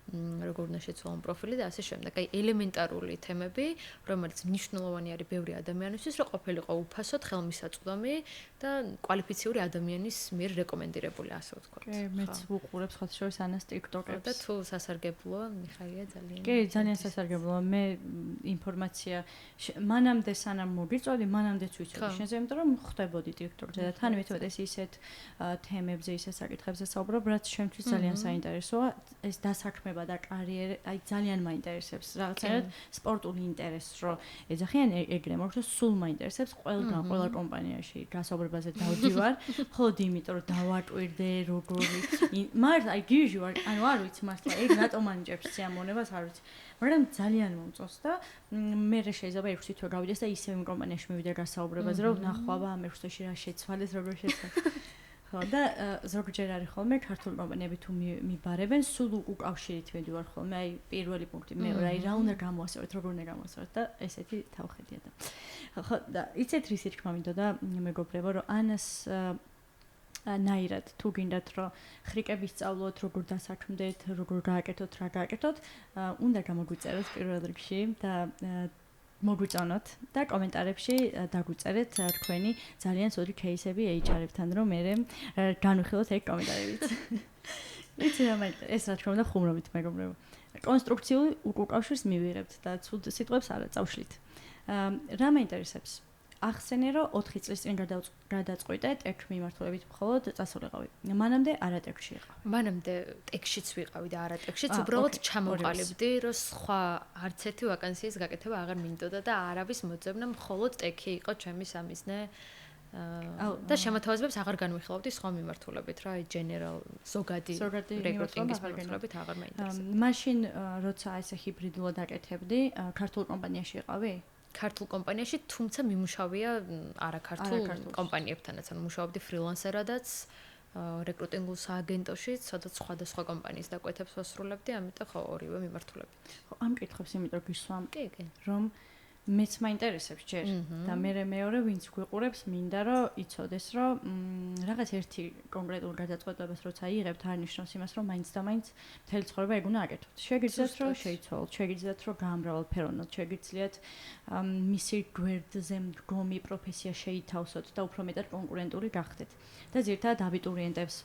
S2: როგორ უნდა შეცვალონ პროფილი და ასე შემდეგ. აი ელემენტარული თემები, რომელიც მნიშვნელოვანი არის ბევრი ადამიანისთვის, რომ ყოფილიყო უფასოდ ხელმისაწვდომი და კვალიფიციური ადამიანის მიერ რეკომენდირებული, ასე ვთქვათ.
S1: კი, მეც ვუყურებ სხვათა შორის ანას TikTok-ებს.
S2: და თუ სასარგებლოა, მიხარია ძალიან.
S1: კი, ძალიან სასარგებლოა. მე ინფორმაცია მანამდე სანამ მოგიწვევდი, მანამდეც ვიცოდი შენზე, იმიტომ რომ ხვდებოდი TikTok-ზე და თან ვიცოდეს ისეთ თემებზე, ისეთ საკითხებზე საუბრობ, რაც შემთვის ძალიან საინტერესოა. ეს დასაქმება და კარიერა, აი ძალიან მაინტერესებს. რაღაცნაირად სპორტული ინტერესს რო ეძახიან ეგრე, მაგრამ სულ მაინტერესებს ყველგან, ყველა კომპანიაში გასაუბრებაზე დავდივარ, მხოლოდ იმიტომ რომ დავატვირდე როგორი მართლა აი გიჟი ვარ, ანუ არ ვიცი მართლა ეგ რატომ ანიჭებს სიამოვნებას, არ ვიცი. მაგრამ ძალიან მომწონს და მე შეიძლება ერთ თვე გავიდეს და ისევ იმ კომპანიაში მივიდე გასაუბრებაზე, რომ ნახვავა ამ ერთ თვეში რა შეცვალეს, როგორ შეცვალეს. და ზოგჯერ არის ხოლმე ქართული კომპანიები თუ მიბარებენ, სულ უკავშირით მიდივარ ხოლმე, აი პირველი პუნქტი, მეორე, აი რა უნდა გამოვასწოროთ, როგორ უნდა გამოვასწოროთ და ესეთი თავხედია და. ხო, და იცით რის თქმა მინდოდა მეგობრებო, რომ ანას ნაირად თუ გინდათ რომ ხრიკები სწავლოთ, როგორ დასაქმდეთ, როგორ გააკეთოთ, რა გააკეთოთ, უნდა გამოგვიწეროთ პირველ რიგში და მოგვიწონოთ და კომენტარებში დაგვიწერეთ თქვენი ძალიან ცუდი кейსები HR-ებთან, რომ მე განვიხილოთ ეგ კომენტარებით. იცი რა მაინტერესებს, ეს რა თქმა უნდა ხუმრობით მეგობრებო. კონსტრუქციულ უკავშირს მივიღებთ და ცუდ სიტყვებს არა წავშლით. რა მაინტერესებს? ახსენე რომ 4 წლის წინ გადაწყვიტე ტექ მიმართულებით მხოლოდ წასულიყავი. მანამდე არა ტექში იყავი.
S2: მანამდე ტექშიც ვიყავი და არა ტექშიც, უბრალოდ ჩამოყალიბდი, რომ სხვა არც ერთი ვაკანსიის გაკეთება აღარ მინდოდა და არავის მოძებნა მხოლოდ ტექი იყო ჩემი სამიზნე და შემოთავაზებებს აღარ განვიხილავდი სხვა მიმართულებით რა, აი general ზოგადი რეკრუტინგის მიმართულებით აღარ მაინტერესებს.
S1: მაშინ როცა ესე ჰიბრიდულად აკეთებდი, ქართულ კომპანიაში იყავი?
S2: ქართულ კომპანიაში, თუმცა მიმუშავია არაქართულ კომპანიებთანაც, ანუ მუშაობდი ფრილანსერადაც, რეკრუტინგულ სააგენტოში, სადაც სხვადასხვა კომპანიის დაკვეთებს ვასრულებდი, ამიტომ ხო ორივე მიმართულებით.
S1: ხო, ამ კითხვებს იმიტომ გისვამ,
S2: კი,
S1: რომ მეც მაინტერესებს ჯერ და მეორე ვინც გვიყურებს, მინდა რომ იცოდეს, რომ რაღაც ერთი კონკრეტულ გადაწყვეტილებას როცა იღებთ, არნიშნავს იმას, რომ მაინც და მაინც მთელი ცხოვრება ეგ უნდა აკეთოთ. შეგიძლიათ რომ შეიცვალოთ, შეგიძლიათ რომ გაამრავალფეროვნოთ, შეგიძლიათ მისი გვერდზე მდგომი პროფესია შეითავსოთ და უფრო მეტად კონკურენტული გახდეთ. და ზირთად აბიტურიენტებს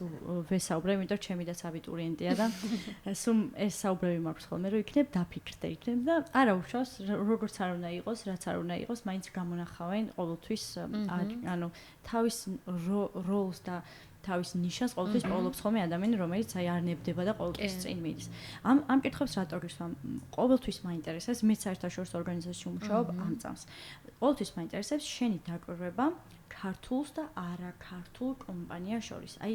S1: ვესაუბრებ, იმიტომ რომ ჩემი დაც აბიტურიენტია და სულ ეს საუბრები მაქვს ხოლმე, რომ იქნებ დაფიქრდე იქნებ და არა უშავს, როგორც არ უნდა იყოს, რაც არ უნდა იყოს, მაინც გამონახავენ ყოველთვის ანუ თავის როლს და თავის ნიშას ყოველთვის პოულობს ხოლმე ადამიანი, რომელიც აი არ ნებდება და ყოველთვის წინ მიდის. ამ კითხვებს რატო გისვამ? ყოველთვის მაინტერესებს, მეც საერთაშორისო ორგანიზაციაში ვმუშაობ ამ წამს. ყოველთვის მაინტერესებს შენი დაკვირვება ქართულს და არაქართულ კომპანიას შორის. აი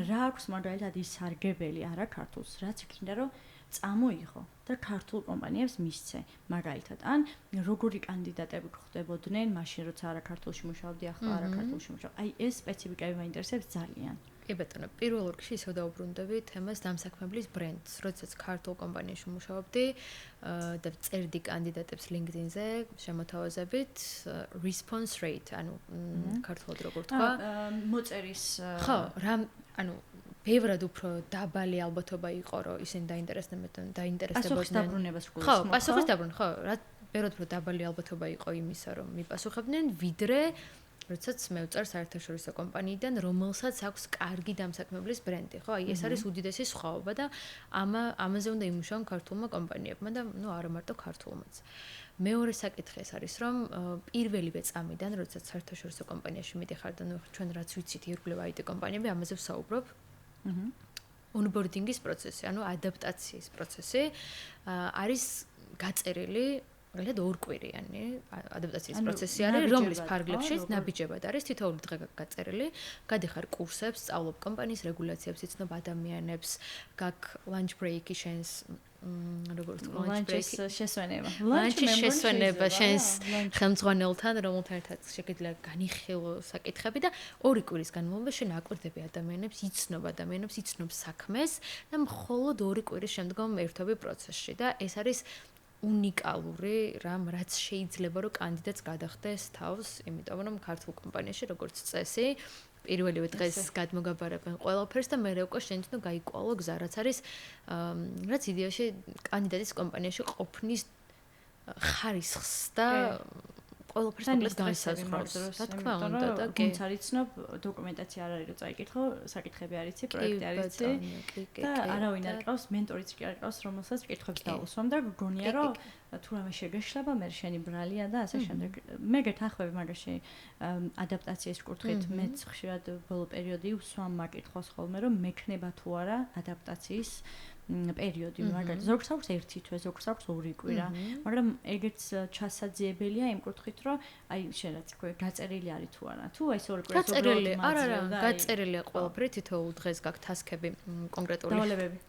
S1: რა აქვს მაგალითად ის სარგებელი არაქართულს, რაც გინდა რომ წამოიღო და ქართულ კომპანიებს მისცე მაგალითად. ან როგორი კანდიდატები გხვდებოდნენ მაშინ როცა არაქართულში მუშაობდი, ახლა არაქართულში მუშაობ. აი ეს სპეციფიკები მაინტერესებს ძალიან.
S2: კი ბატონო, პირველ რიგში ისევ დაუბრუნდები თემას დამსაქმებლის ბრენდს. როდესაც ქართულ კომპანიაში მუშაობდი და წერდი კანდიდატებს LinkedIn-ზე, შემოთავაზებით response rate, ანუ ქართულად როგორ თქვა?
S1: მოწერის
S2: ხო, რა, ანუ ბევრად უფრო დაბალი ალბათობა იყო, რომ ისინი დაინტერესდებოდნენ.
S1: პასუხის დაბრუნებას გულისხმობ.
S2: ხო, პასუხის დაბრუნება, ხო, რა ბევრად უფრო დაბალი ალბათობა იყო იმისა, რომ მიპასუხებდნენ, ვიდრე როდესაც მე ვწერ საერთაშორისო კომპანიიდან, რომელსაც აქვს კარგი დამსაქმებლის ბრენდი, ხო? აი ეს არის უდიდესი სხვაობა და ამაზე უნდა იმუშაონ ქართულმა კომპანიებმა და ნუ არა მარტო ქართულმაც. მეორე საკითხი ეს არის, რომ პირველივე წამიდან, როდესაც საერთაშორისო კომპანიაში მიდიხარ და ნუ ჩვენ რაც ვიცით, ირგვლივ IT კომპანიები, ამაზე ვსაუბრობ. onboarding-ის პროცესი, ანუ ადაპტაციის პროცესი არის გაწერილი მაგალითად ორკვირიანი ადაპტაციის პროცესი არის, რომლის ფარგლებშიც ნაბიჯებად არის თითოეული დღე გაწერილი, გადიხარ კურსებს, სწავლობ კომპანიის რეგულაციებს, იცნობ ადამიანებს, გაქვს lunch break-ი შენს როგორ თქვა
S1: lunch-ის შესვენება.
S2: lunch-ის შესვენება შენს ხელმძღვანელთან, რომელთან ერთად შეგიძლია განიხილო საკითხები და ორი კვირის განმავლობაში შენ აკვირდები ადამიანებს, იცნობ ადამიანებს, იცნობ საქმეს და მხოლოდ ორი კვირის შემდგომ ერთობი პროცესში და ეს არის უნიკალური რამ, რაც შეიძლება რომ კანდიდატს გადახდეს თავს, იმიტომ რომ ქართულ კომპანიაში როგორც წესი, პირველივე დღეს გადმოგაბარებენ ყველაფერს და მერე უკვე შენ თვითონ გაიკვალო გზა, რაც არის რაც იდეაში კანდიდატის კომპანიაში ყოფნის ხარისხს და ყველაფერს მოკლედ განსაზღვრავს. რა თქმა უნდა და
S1: გუნც არ იცნობ, დოკუმენტაცია არ არის რომ წაიკითხო, საკითხები არ იცი, პროექტი არ იცი და არავინ არ ყავს, მენტორიც კი არ ყავს, რომელსაც კითხვებს დაუსვამ და გგონია რომ თუ რამე შეგეშლება, მე შენი ბრალია და ასე შემდეგ. მე გეთანხმები მაგაში ადაპტაციის კუთხით, მეც ხშირად ბოლო პერიოდი ვსვამ მაგითხავს ხოლმე, რომ მექნება თუ არა ადაპტაციის პერიოდი, მაგალითად, ზოგს აქვს 1 თვე, ზოგს აქვს 2 კვირა, მაგრამ ეგეც ჩასაძიებელია იმ კუთხით, რომ აი შენ რაც თქვი, გაწერილი არის თუ არა. თუ ეს 2 კვირა
S2: გაწერილი, არა, გაწერილია ყველაფერი, თითოეულ დღეს გაქვს ტასკები კონკრეტული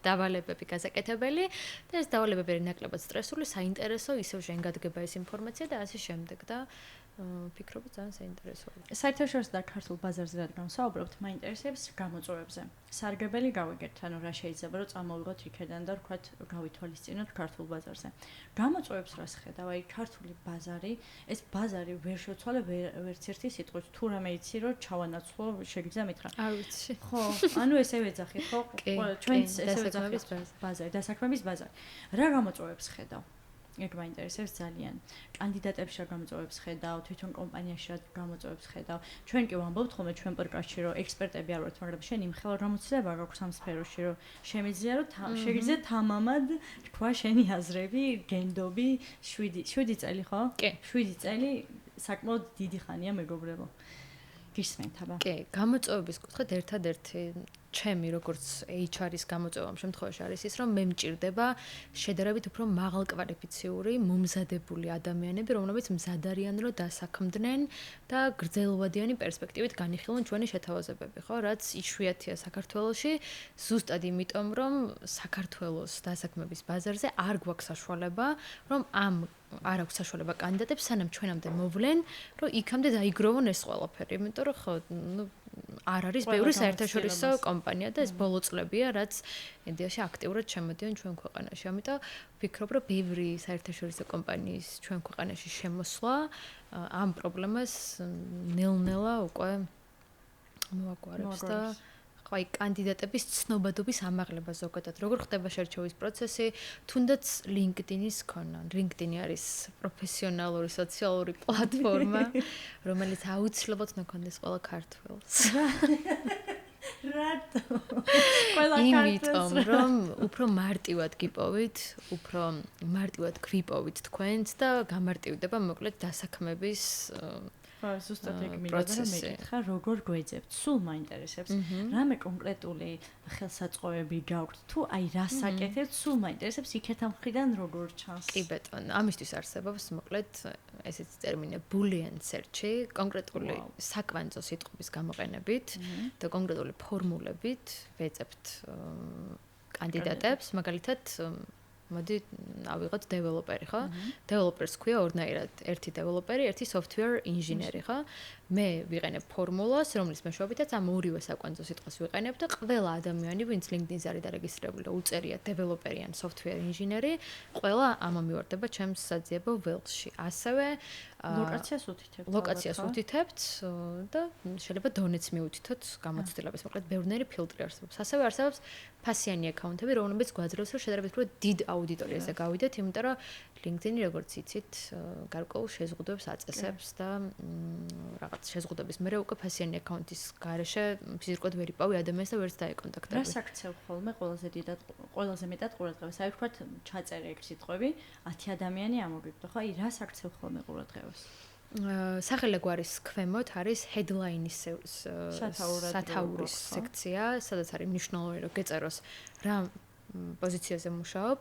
S2: დავალებები გასაკეთებელი და ეს დავალებები არის ნაკლებად სტრესული, საინტერესო, ისევ შენ გადგება ეს ინფორმაცია და ასე შემდეგ და ფიქრობ ძალიან საინტერესოა.
S1: საერთაშორისო და ქართულ ბაზარზე რადგან ვსაუბრობთ, მაინტერესებს გამოწვევებზე. სარგებელი გავიგეთ, ანუ რა შეიძლება რომ წამოვიღოთ იქედან და ვთქვათ, გავითვალისწინოთ ქართულ ბაზარზე. გამოწვევებს რას ხედავ? აი ქართული ბაზარი, ეს ბაზარი ვერ შევცვალე ვერც ერთი სიტყვით. თუ რამე იცი რომ ჩავანაცვლო, შეგიძლია მითხრა.
S2: არ ვიცი.
S1: ხო, ანუ ესე ვეძახით, ხო? ჩვენც ესე ვეძახით ბაზარი, დასაქმების ბაზარი. რა გამოწვევებს ხედავ? ეგ მაინტერესებს ძალიან. კანდიდატებს რა გამოწვევებს ხედავ, თვითონ კომპანიაში რა გამოწვევებს ხედავ. ჩვენ კი ვამბობთ ხოლმე ჩვენ პოდკასტში რომ ექსპერტები არ ვართ, მაგრამ შენ იმხელა გამოცდილება გაქვს ამ სფეროში, რომ შემიძლია რომ შეგიძლია თამამად თქვა შენი აზრები, გენდობი 7 წელი, ხო? 7 წელი საკმაოდ დიდი ხანია მეგობრებო. გისმენთ აბა.
S2: კი, გამოწვევების კუთხით ერთადერთი ჩემი როგორც HR-ის გამოწვევა ამ შემთხვევაში არის ის, რომ მე მჭირდება შედარებით უფრო მაღალკვალიფიციური, მომზადებული ადამიანები, რომლებიც მზად არიან, რომ დასაქმდნენ და გრძელვადიანი პერსპექტივით განიხილონ ჩვენი შეთავაზებები, ხო? რაც იშვიათია საქართველოში, ზუსტად იმიტომ, რომ საქართველოს დასაქმების ბაზარზე არ გვაქვს საშუალება, რომ არ აქვს საშუალება კანდიდატებს სანამ ჩვენამდე მოვლენ, რომ იქამდე დაიგროვონ ეს ყველაფერი, იმიტომ რომ ხო, არ არის ბევრი საერთაშორისო კომპანია და ეს ბოლო წლებია, რაც ინდიაში აქტიურად შემოდიან ჩვენ ქვეყანაში. ამიტომ ვფიქრობ, რომ ბევრი საერთაშორისო კომპანიის ჩვენ ქვეყანაში შემოსვლა ამ პრობლემას ნელ-ნელა უკვე მოაგვარებს და აი კანდიდატების ცნობადობის ამაღლება ზოგადად. როგორ ხდება შერჩევის პროცესი, თუნდაც LinkedIn-ის ქონა. LinkedIn არის პროფესიონალური სოციალური პლატფორმა, რომელიც აუცილებლად ნაქვანდეს ყველა ქართველს.
S1: რატო?
S2: იმიტომ რომ უფრო მარტივად გიპოვით, უფრო მარტივად გვიპოვით თქვენც და გამარტივდება მოკლედ დასაქმების
S1: ზუსტად ეგ მინდა მეკითხა, როგორ გვეძებთ? სულ მაინტერესებს, რამე კონკრეტული ხელსაწყოები გაქვთ თუ აი რას აკეთებთ? სულ მაინტერესებს იქეთა მხრიდან როგორ ჩანს?
S2: კი ბეტონო, ამისთვის არსებობს მოკლედ ესეთი ტერმინი boolean search-ი, კონკრეტული საკვანძო სიტყვების გამოყენებით და კონკრეტული ფორმულებით ვეძებთ კანდიდატებს, მაგალითად მოდი ავიღოთ დეველოპერი, ხო? დეველოპერს ქვია ორნაირად, ერთი დეველოპერი, ერთი software engineer-ი, ხო? მე ვიყენებ ფორმულას, რომლის მეშვეობითაც ამ ორივე საკვანძო სიტყვას ვიყენებ და ყველა ადამიანი, ვინც LinkedIn-ზე არის დარეგისტრირებული და უწერია დეველოპერი ან software engineer-ი, ყველა ამომივარდება ჩემს საძიებო ველში. ასევე ლოკაციას უთითებთ და შეიძლება დონეც მიუთითოთ გამოცდილებას, მოკლედ ბევრნაირი ფილტრი არსებობს. ასევე არსებობს ფასიანი აკაუნტები, რომლებიც გვაძლევს, რომ შედარებით უფრო დიდ აუდიტორიაზე გავიდეთ, იმიტომ რომ LinkedIn-ი როგორც იცით, გარკვეულ შეზღუდვებს აწესებს და რაღაც შეზღუდვების მერე უკვე ფასიანი აკაუნტის გარეშე ფიზიკურად ვერ იპოვი ადამიანს და ვერც დაეკონტაქტები.
S1: რას აქცევ ხოლმე ყველაზე მეტად ყურადღებას? აი ვთქვათ, ჩაწერე ეგ სიტყვები, 10 ადამიანი ამოგიგდო, ხო? აი რას აქცევ ხოლმე ყურადღებას?
S2: სახელგვარის ქვემოთ არის headline-ის სათაურის სექცია, სადაც არის მნიშვნელოვანი რომ გეწეროს რა პოზიციაზე მუშაობ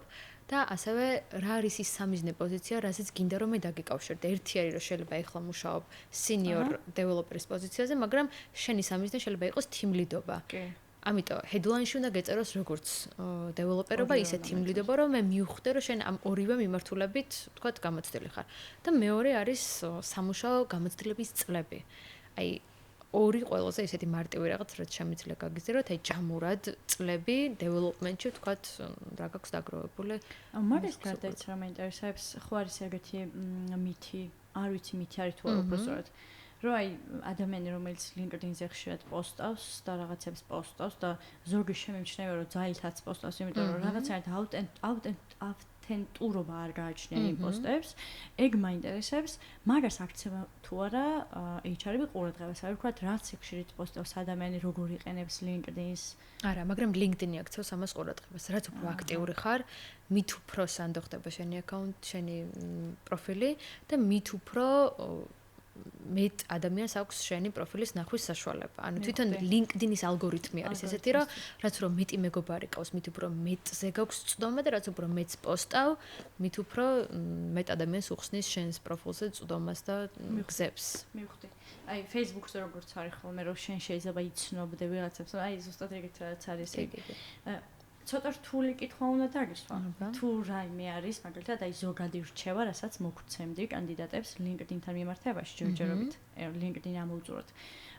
S2: და ასევე რა არის ის სამიზნე პოზიცია, რასაც გინდა რომ მე დაგეკავშირდე. ერთი არის რომ შეიძლება ეხლა მუშაობ senior developer-ის პოზიციაზე, მაგრამ შენი სამიზნე შეიძლება იყოს team lead-ობა. ამიტომ headline-ში უნდა გეწეროს როგორც developer-ობა, ისე team lead-ობა, რომ მე მივხვდე, რომ შენ ამ ორივე მიმართულებით, თქვათ, გამოცდილი ხარ. და მეორე არის სამუშაო გამოცდილების წლები. აი ორი ყველაზე ისეთი მარტივი რაღაც, რაც შემიძლია გაგიზიაროთ, აი ჯამურად წლები development-ში, თქვათ, რა გაქვს დაგროვებული.
S1: მაგას გარდაიც რა მაინტერესებს, ხო არის ეგეთი მითი, არ ვიცი მითი არის თუ არა უბრალოდ რომ აი ადამიანი რომელიც LinkedIn-ზე ხშირად პოსტავს და რაღაცებს პოსტავს და ზოგი შემიმჩნევა რომ ძალითაც პოსტავს, იმიტომ რომ რაღაცნაირად ავთენტურობა არ გააჩნია იმ პოსტებს, ეგ მაინტერესებს, მაგას აქცევ თუ არა HR-ები ყურადღებას, აი ვთქვათ, რაც ხშირად პოსტავს ადამიანი, როგორ იყენებს LinkedIn-ს.
S2: არა, მაგრამ LinkedIn-ი აქცევს ამას ყურადღებას, რაც უფრო აქტიური ხარ, მით უფრო სანდო ხდება შენი აკაუნტი, შენი პროფილი და მით უფრო მეტ ადამიანს აქვს შენი პროფილის ნახვის საშუალება. ანუ თვითონ LinkedIn-ის ალგორითმი არის ესეთი, რომ რაც უფრო მეტი მეგობარი ყავს, მით უფრო მეტზე გაქვს წვდომა და რაც უფრო მეტს პოსტავ, მით უფრო მეტ ადამიანს უხსნის შენს პროფილზე წვდომას და გზებს.
S1: მივხვდი. აი Facebook-ზე როგორც არის ხოლმე, რომ შენ შეიძლება იცნობდე ვიღაცებს, აი ზუსტად ეგეთ რაც არის ეგ. ცოტა რთული კითხვა უნდა დაგისვა. თუ რაიმე არის, მაგალითად, აი ზოგადი რჩევა, რასაც მოგცემდი კანდიდატებს LinkedIn-თან მიმართებაში ჯერჯერობით, LinkedIn ამოუწუროთ.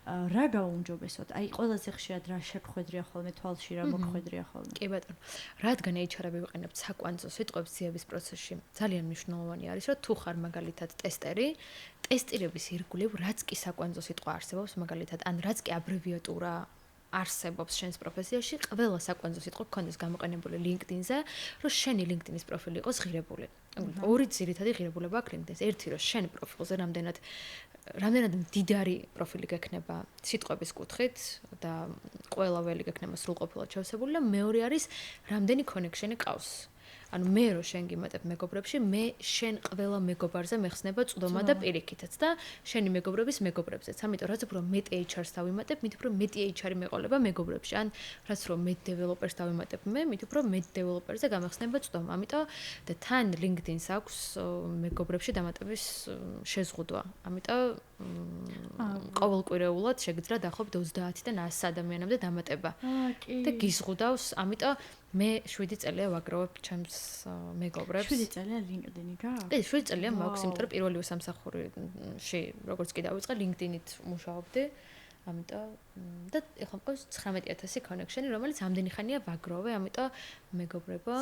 S1: რა გაუმჯობესოთ? აი ყველაზე ხშირად რა შეგხვედრია ხოლმე თვალში, რა მოგხვედრია ხოლმე?
S2: კი ბატონო. რადგან HR-ები ვიყენებთ საკვანძო სიტყვებს ძიების პროცესში, ძალიან მნიშვნელოვანი არის, რომ თუ ხარ მაგალითად ტესტერი, ტესტირების ირგვლივ რაც კი საკვანძო სიტყვა არსებობს, მაგალითად, ან რაც კი აბრევიატურა არსებობს შენს პროფესიაში, ყველა საკვანძო სიტყვა გქონდეს გამოყენებული LinkedIn-ზე, რომ შენი LinkedIn-ის პროფილი იყოს ღირებული. ორი ძირითადი ღირებულება აქვს LinkedIn-ს. ერთი რომ შენ პროფილზე რამდენად მდიდარი პროფილი გექნება სიტყვების კუთხით და ყველა ველი გექნება სრულყოფილად შევსებული და მეორე არის რამდენი კონექშენი ყავს. ანუ მე რო შენ გიმატებ მეგობრებში, მე შენ ყველა მეგობარზე მეხსნება წვდომა და პირიქითაც და შენი მეგობრების მეგობრებზეც. ამიტომ რაც უფრო მეტ HR-ს დავიმატებ, მით უფრო მეტი HR-ი მეყოლება მეგობრებში. ან რაც უფრო მეტ დეველოპერს დავიმატებ მე, მით უფრო მეტ დეველოპერზე გამახსნება წვდომა. ამიტომ და თან LinkedIn-ს აქვს მეგობრებში დამატების შეზღუდვა. ამიტომ ყოველკვირეულად შეგიძლია დაახლოებით 30-დან 100 ადამიანამდე დამატება. და გიზღუდავს, ამიტომ მე 7 წელია ვაგროვებ ჩემს მეგობრებს.
S1: 7 წელია LinkedIn-ი გაქვს?
S2: კი, 7 წელია მაქვს, იმიტომ რომ პირველივე სამსახურში როგორც კი დავიწყე, LinkedIn-ით მუშაობდი. ამიტომ და ეხლა მყავს 19000 connection-ი, რომელიც ამდენი ხანია ვაგროვე, ამიტომ მეგობრებო,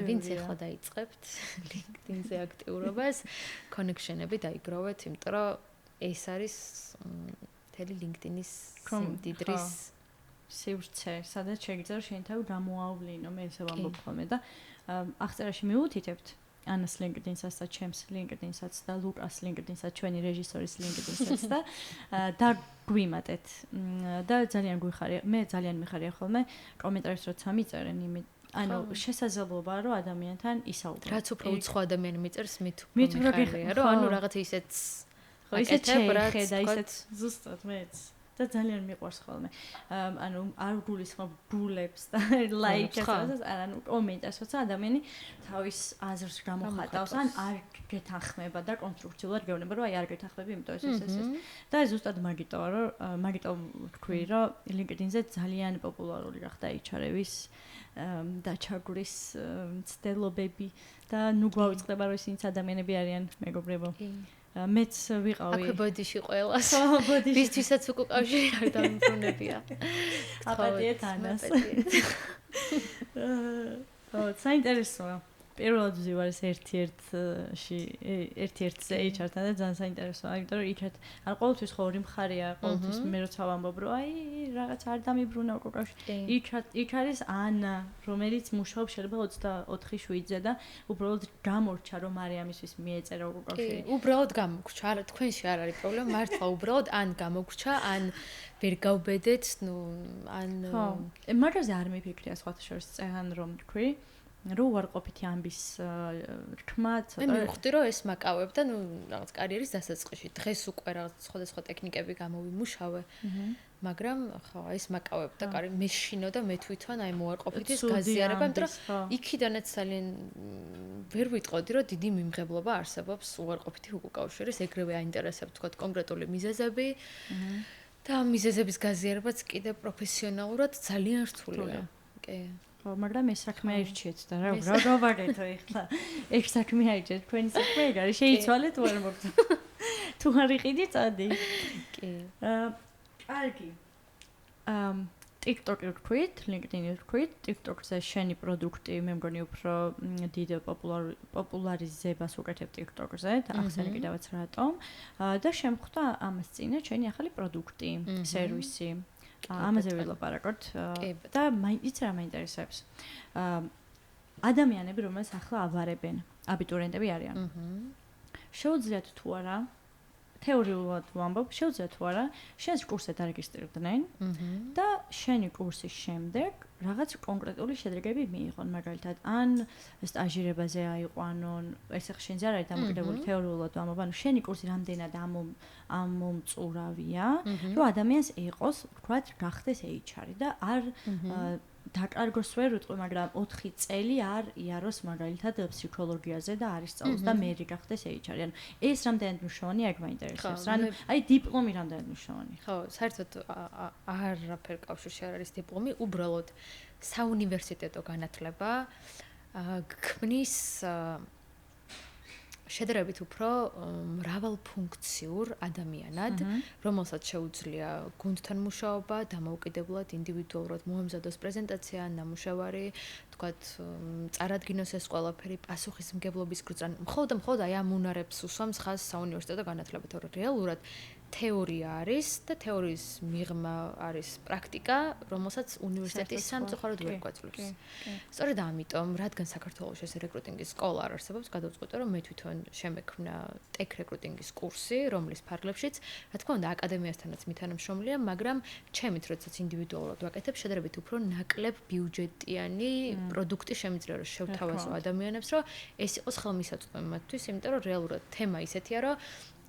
S2: ვინც ეხლა დაიწყებთ LinkedIn-ზე აქტიურობას, connection-ები დაიგროვეთ, იმიტომ რომ ეს არის მთელი LinkedIn-ის სიმდიდრის
S1: სივრცე, სადაც შეგიძლია შენ თავი გამოავლინო, მე ესე ვამბობ ხოლმე და აღწერაში მიუთითებთ ანას LinkedIn-საც და ჩემს LinkedIn-საც და ლუკას LinkedIn-საც, ჩვენი რეჟისორის LinkedIn-საც და გვიმატეთ. და ძალიან გვიხარია, მე ძალიან მიხარია ხოლმე კომენტარებს როცა მიწერენ, ანუ შესაძლებლობა რომ ადამიანთან ისაუბროთ.
S2: რაც უფრო უცხო ადამიანი მიწერს, მით უფრო მიხარია, რომ ანუ რაღაც ისეც
S1: ხო ისეთ შეხედა, ისეთ ზუსტად მეც და ძალიან მიყვარს ხოლმე. ანუ არ გულისხმობ გულებს და ლაიქებს, ანუ კომენტარს, როცა ადამიანი თავის აზრს გამოხატავს, ან არ გეთანხმება და კონსტრუქციულად გეუბნება, რომ აი არ გეთანხმები, იმიტომ ეს. და ზუსტად მაგიტომ ვთქვი, რომ LinkedIn-ზე ძალიან პოპულარული გახდა HR-ების დაჩაგვრის მცდელობები და ნუ გვაუწყდება, რომ ისინიც ადამიანები არიან, მეგობრებო. მეც ვიყავი.
S2: აქვე ბოდიში ყველას. ვისთვისაც უკავშირი არ დამბრუნებია.
S1: აპატიეთ ანას. საინტერესოა. პირველად ვზივარ ეს ერთ-ერთზე HR-თან და ძალიან საინტერესოა, იმიტომ რომ იქეთ ან ყოველთვის ხო ორი მხარეა, ყოველთვის მე როცა ვამბობ, რომ აი რაღაც არ დამიბრუნა უკავშირი. იქ არის ანა, რომელიც მუშაობს შეიძლება 24/7-ზე და უბრალოდ გამორჩა, რომ მარიამისთვის მიეწერა უკავშირი.
S2: უბრალოდ გამოგრჩა, არა თქვენში არ არის პრობლემა, მართლა უბრალოდ ან გამოგრჩა, ან ვერ გავბედეთ, ნუ ან
S1: ხო. მაგაზე არ მიფიქრია სხვათა შორის წეღან რომ თქვი. რო უარყოფითი ამბის რქმა
S2: ცოტა მე მივხვდი რომ ეს მაკავებ და ნუ რაღაც კარიერის დასაწყისში დღეს უკვე რაღაც სხვადასხვა ტექნიკები გამოვიმუშავე მაგრამ ხო ეს მაკავებ და კარგი მეშინო და მე თვითონ აი მოარყოფითის გაზიარება იმიტომ რომ იქიდანაც ძალიან ვერ ვიტყოდი რომ დიდი მიმღებლობა არსებობს უარყოფითი უკავშირის ეგრევე აინტერესებს თქო კონკრეტული მიზეზები და მიზეზების გაზიარებაც კიდე პროფესიონალურად ძალიან რთულია კი
S1: ხო, მაგრამ ეს საქმე აირჩიეთ და რა გავაკეთო ეხლა. ეს საქმე აირჩიეთ, თქვენი საქმე ეგ არის, შეიცვალეთ თუ არ მოგწონთ. თუ არ იყიდი წადი. კი. კარგი. TikTok-ი ვთქვით, LinkedIn-ი ვთქვით, TikTok-ზე შენი პროდუქტი, მე მგონი უფრო დიდ პოპულარიზებას უკეთებ TikTok-ზე და ახსენე კიდევაც რატომ. და შემხვდა ამას წინა შენი ახალი პროდუქტი, სერვისი. ამაზე ვილაპარაკოთ და იცი რა მაინტერესებს. ადამიანები, რომელსაც ახლა აბარებენ, აბიტურიენტები არიან. შეუძლიათ თუ არა თეორიულად ვამბობ, შეუძლიათ თუ არა შენს კურსზე დარეგისტრირდნენ და შენი კურსის შემდეგ რაღაც კონკრეტული შედეგები მიიღონ, მაგალითად, ან სტაჟირებაზე აიყვანონ, ეს ახ შენზე არ არის დამოკიდებული თეორიულად ვამბობ, ანუ შენი კურსი რამდენად ამომწურავია, რომ ადამიანს ეყოს, ვთქვათ, გახდეს HR-ი და არ დაკარგოს ვერ ვიტყვი, მაგრამ 4 წელი არ იაროს მაგალითად ფსიქოლოგიაზე და არის სწავლოს და მე გახდეს HR-ი. ანუ ეს რამდენად მნიშვნელოვანია, ეგ მაინტერესებს. ანუ აი დიპლომი რამდენად მნიშვნელოვანია.
S2: ხო, საერთოდ არაფერ კავშირში არ არის დიპლომი, უბრალოდ საუნივერსიტეტო განათლება ქმნის შედარებით უფრო მრავალფუნქციურ ადამიანად, რომელსაც შეუძლია გუნდთან მუშაობა, დამოუკიდებლად, ინდივიდუალურად მოამზადოს პრეზენტაცია, ნამუშევარი, თქვათ, წარადგინოს ეს ყველაფერი, პასუხისმგებლობის გრძნობა. მხოლოდ აი ამ უნარებს უსვამს ხაზს საუნივერსიტეტო განათლება, თორემ რეალურად თეორია არის და თეორიის მიღმა არის პრაქტიკა, რომელსაც უნივერსიტეტის სამწუხაროდ ვერ გვაძლევს. სწორედ ამიტომ, რადგან საქართველოს ეს რეკრუტინგის სკოლა არ არსებობს, გადავწყვიტე, რომ მე თვითონ შემექმნა ტექ რეკრუტინგის კურსი, რომლის ფარგლებშიც, რა თქმა უნდა, აკადემიასთანაც მითანამშრომლია, მაგრამ ჩემით, როდესაც ინდივიდუალურად ვაკეთებ, შედარებით უფრო ნაკლებ ბიუჯეტიანი პროდუქტი შემიძლია რომ შევთავაზო ადამიანებს, რომ ეს იყოს ხელმისაწვდომი მათთვის, იმიტომ რომ რეალურად თემა ისეთია, რომ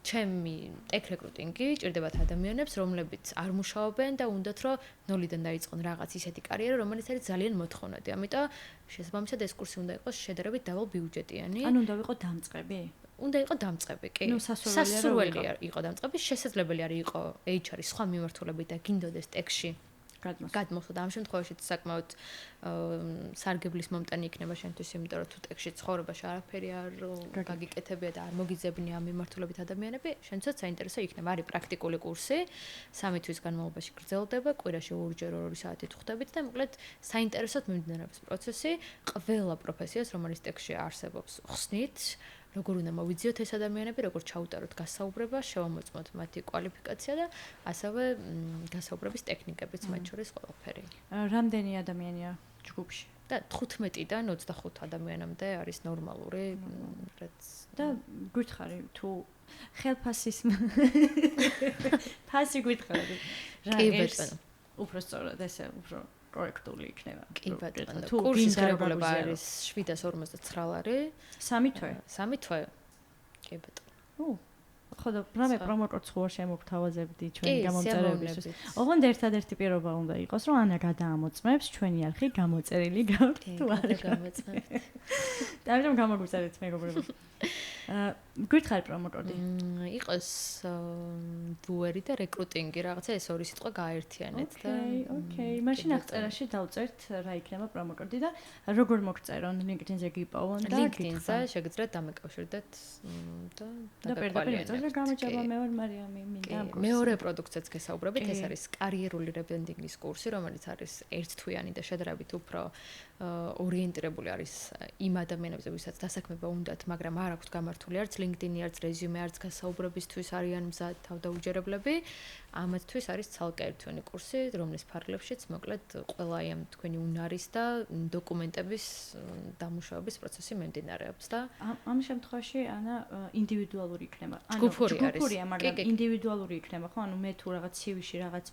S2: ჩემი ტექ რეკრუტინგი ჭირდებათ ადამიანებს, რომლებიც არ მუშაობენ და უნდათ რომ ნოლიდან დაიწყონ რაღაც ისეთი კარიერა, რომელიც არის ძალიან მოთხოვნადი. ამიტომ შესაბამისად ეს კურსი უნდა იყოს შედარებით დაბალ ბიუჯეტიანი.
S1: ანუ უნდა ვიყო დამწყები?
S2: უნდა იყო დამწყები, კი.
S1: ნუ
S2: სასურველი იყო დამწყები, შესაძლებელი არის იყო HR-ის სხვა მიმართულებით და გინდოდეს ტექში გადმოსვლა და ამ შემთხვევაშიც საკმაოდ სარგებლის მომტანი იქნება შენთვის, იმიტომ რომ თუ ტექში ცხოვრებაში არაფერი არ გაგიკეთებია და არ მოგიძებნია ამ მიმართულებით ადამიანები, შენცაც საინტერესო იქნება. არის პრაქტიკული კურსი, 3 თვის განმავლობაში გრძელდება, კვირაში 2-ჯერ 2 საათით ხვდებით და მოკლედ საინტერესოდ მიმდინარეობს პროცესი. ყველა პროფესიას, რომელიც ტექში არსებობს, ხსნით. როგორ უნდა მოვიძიოთ ეს ადამიანები, როგორ ჩაუტაროთ გასაუბრება, შევამოწმოთ მათი კვალიფიკაცია და ასევე გასაუბრების ტექნიკებიც მათ შორის ყველაფერი.
S1: რამდენი ადამიანია ჯგუფში?
S2: და 15-დან 25 ადამიანამდე არის ნორმალური, რაც
S1: და გითხარი თუ ხელფასის ფასი გითხარი.
S2: კი ბატონო.
S1: უფრო სწორად ესე უფრო კორექტული იქნება.
S2: კი ბატონო. კურსის ღირებულება არის 759 ლარი.
S1: 3 თვე.
S2: 3 თვე. კი ბატონო.
S1: ხო და რამე პრომოკოდს ხო არ შემოგთავაზებდი ჩვენი გამომწერებისთვის. ოღონდ ერთადერთი პირობა უნდა იყოს, რომ ანა გადაამოწმებს ჩვენი არხი გამოწერილი გაქვთ თუ არა
S2: გამოწმებთ.
S1: და ამიტომ გამოგვწერეთ მეგობრებო. გითხარი პრომოკოდი.
S2: იყოს დუერი და რეკრუტინგი, რაღაცა ეს ორი სიტყვა გააერთიანეთ და
S1: ოკეი, მაშინ აღწერაში დავწერთ რა იქნება პრომოკოდი და როგორ მოგწერონ LinkedIn-ზე გიპოვონ და
S2: LinkedIn-ზე შეგიძლიათ დამეკავშირდეთ და
S1: პირდაპირ გამოჭება მე ვარ მარიამი მინდა ამ კურსზე.
S2: მეორე პროდუქტსაც გესაუბრებით, ეს არის კარიერული რებრენდინგის კურსი, რომელიც არის ერთთვიანი და შედარებით უფრო ორიენტირებული არის იმ ადამიანებზე, ვისაც დასაქმება უნდათ, მაგრამ არ აქვთ გამართული არც LinkedIn-ი, არც რეზიუმე, არც გასაუბრებისთვის არიან მზად თავდაუჯერებლები. ამათთვის არის ცალკე ერთთვიანი კურსი, რომლის ფარგლებშიც მოკლედ ყველა ამ თქვენი უნარის და დოკუმენტების დამუშავების პროცესი მიმდინარეობს და
S1: ამ შემთხვევაში ანა ინდივიდუალური იქნება.
S2: ჯგუფურია,
S1: მაგრამ ინდივიდუალური იქნება, ხო? ანუ მე თუ რაღაც CV-ში რაღაც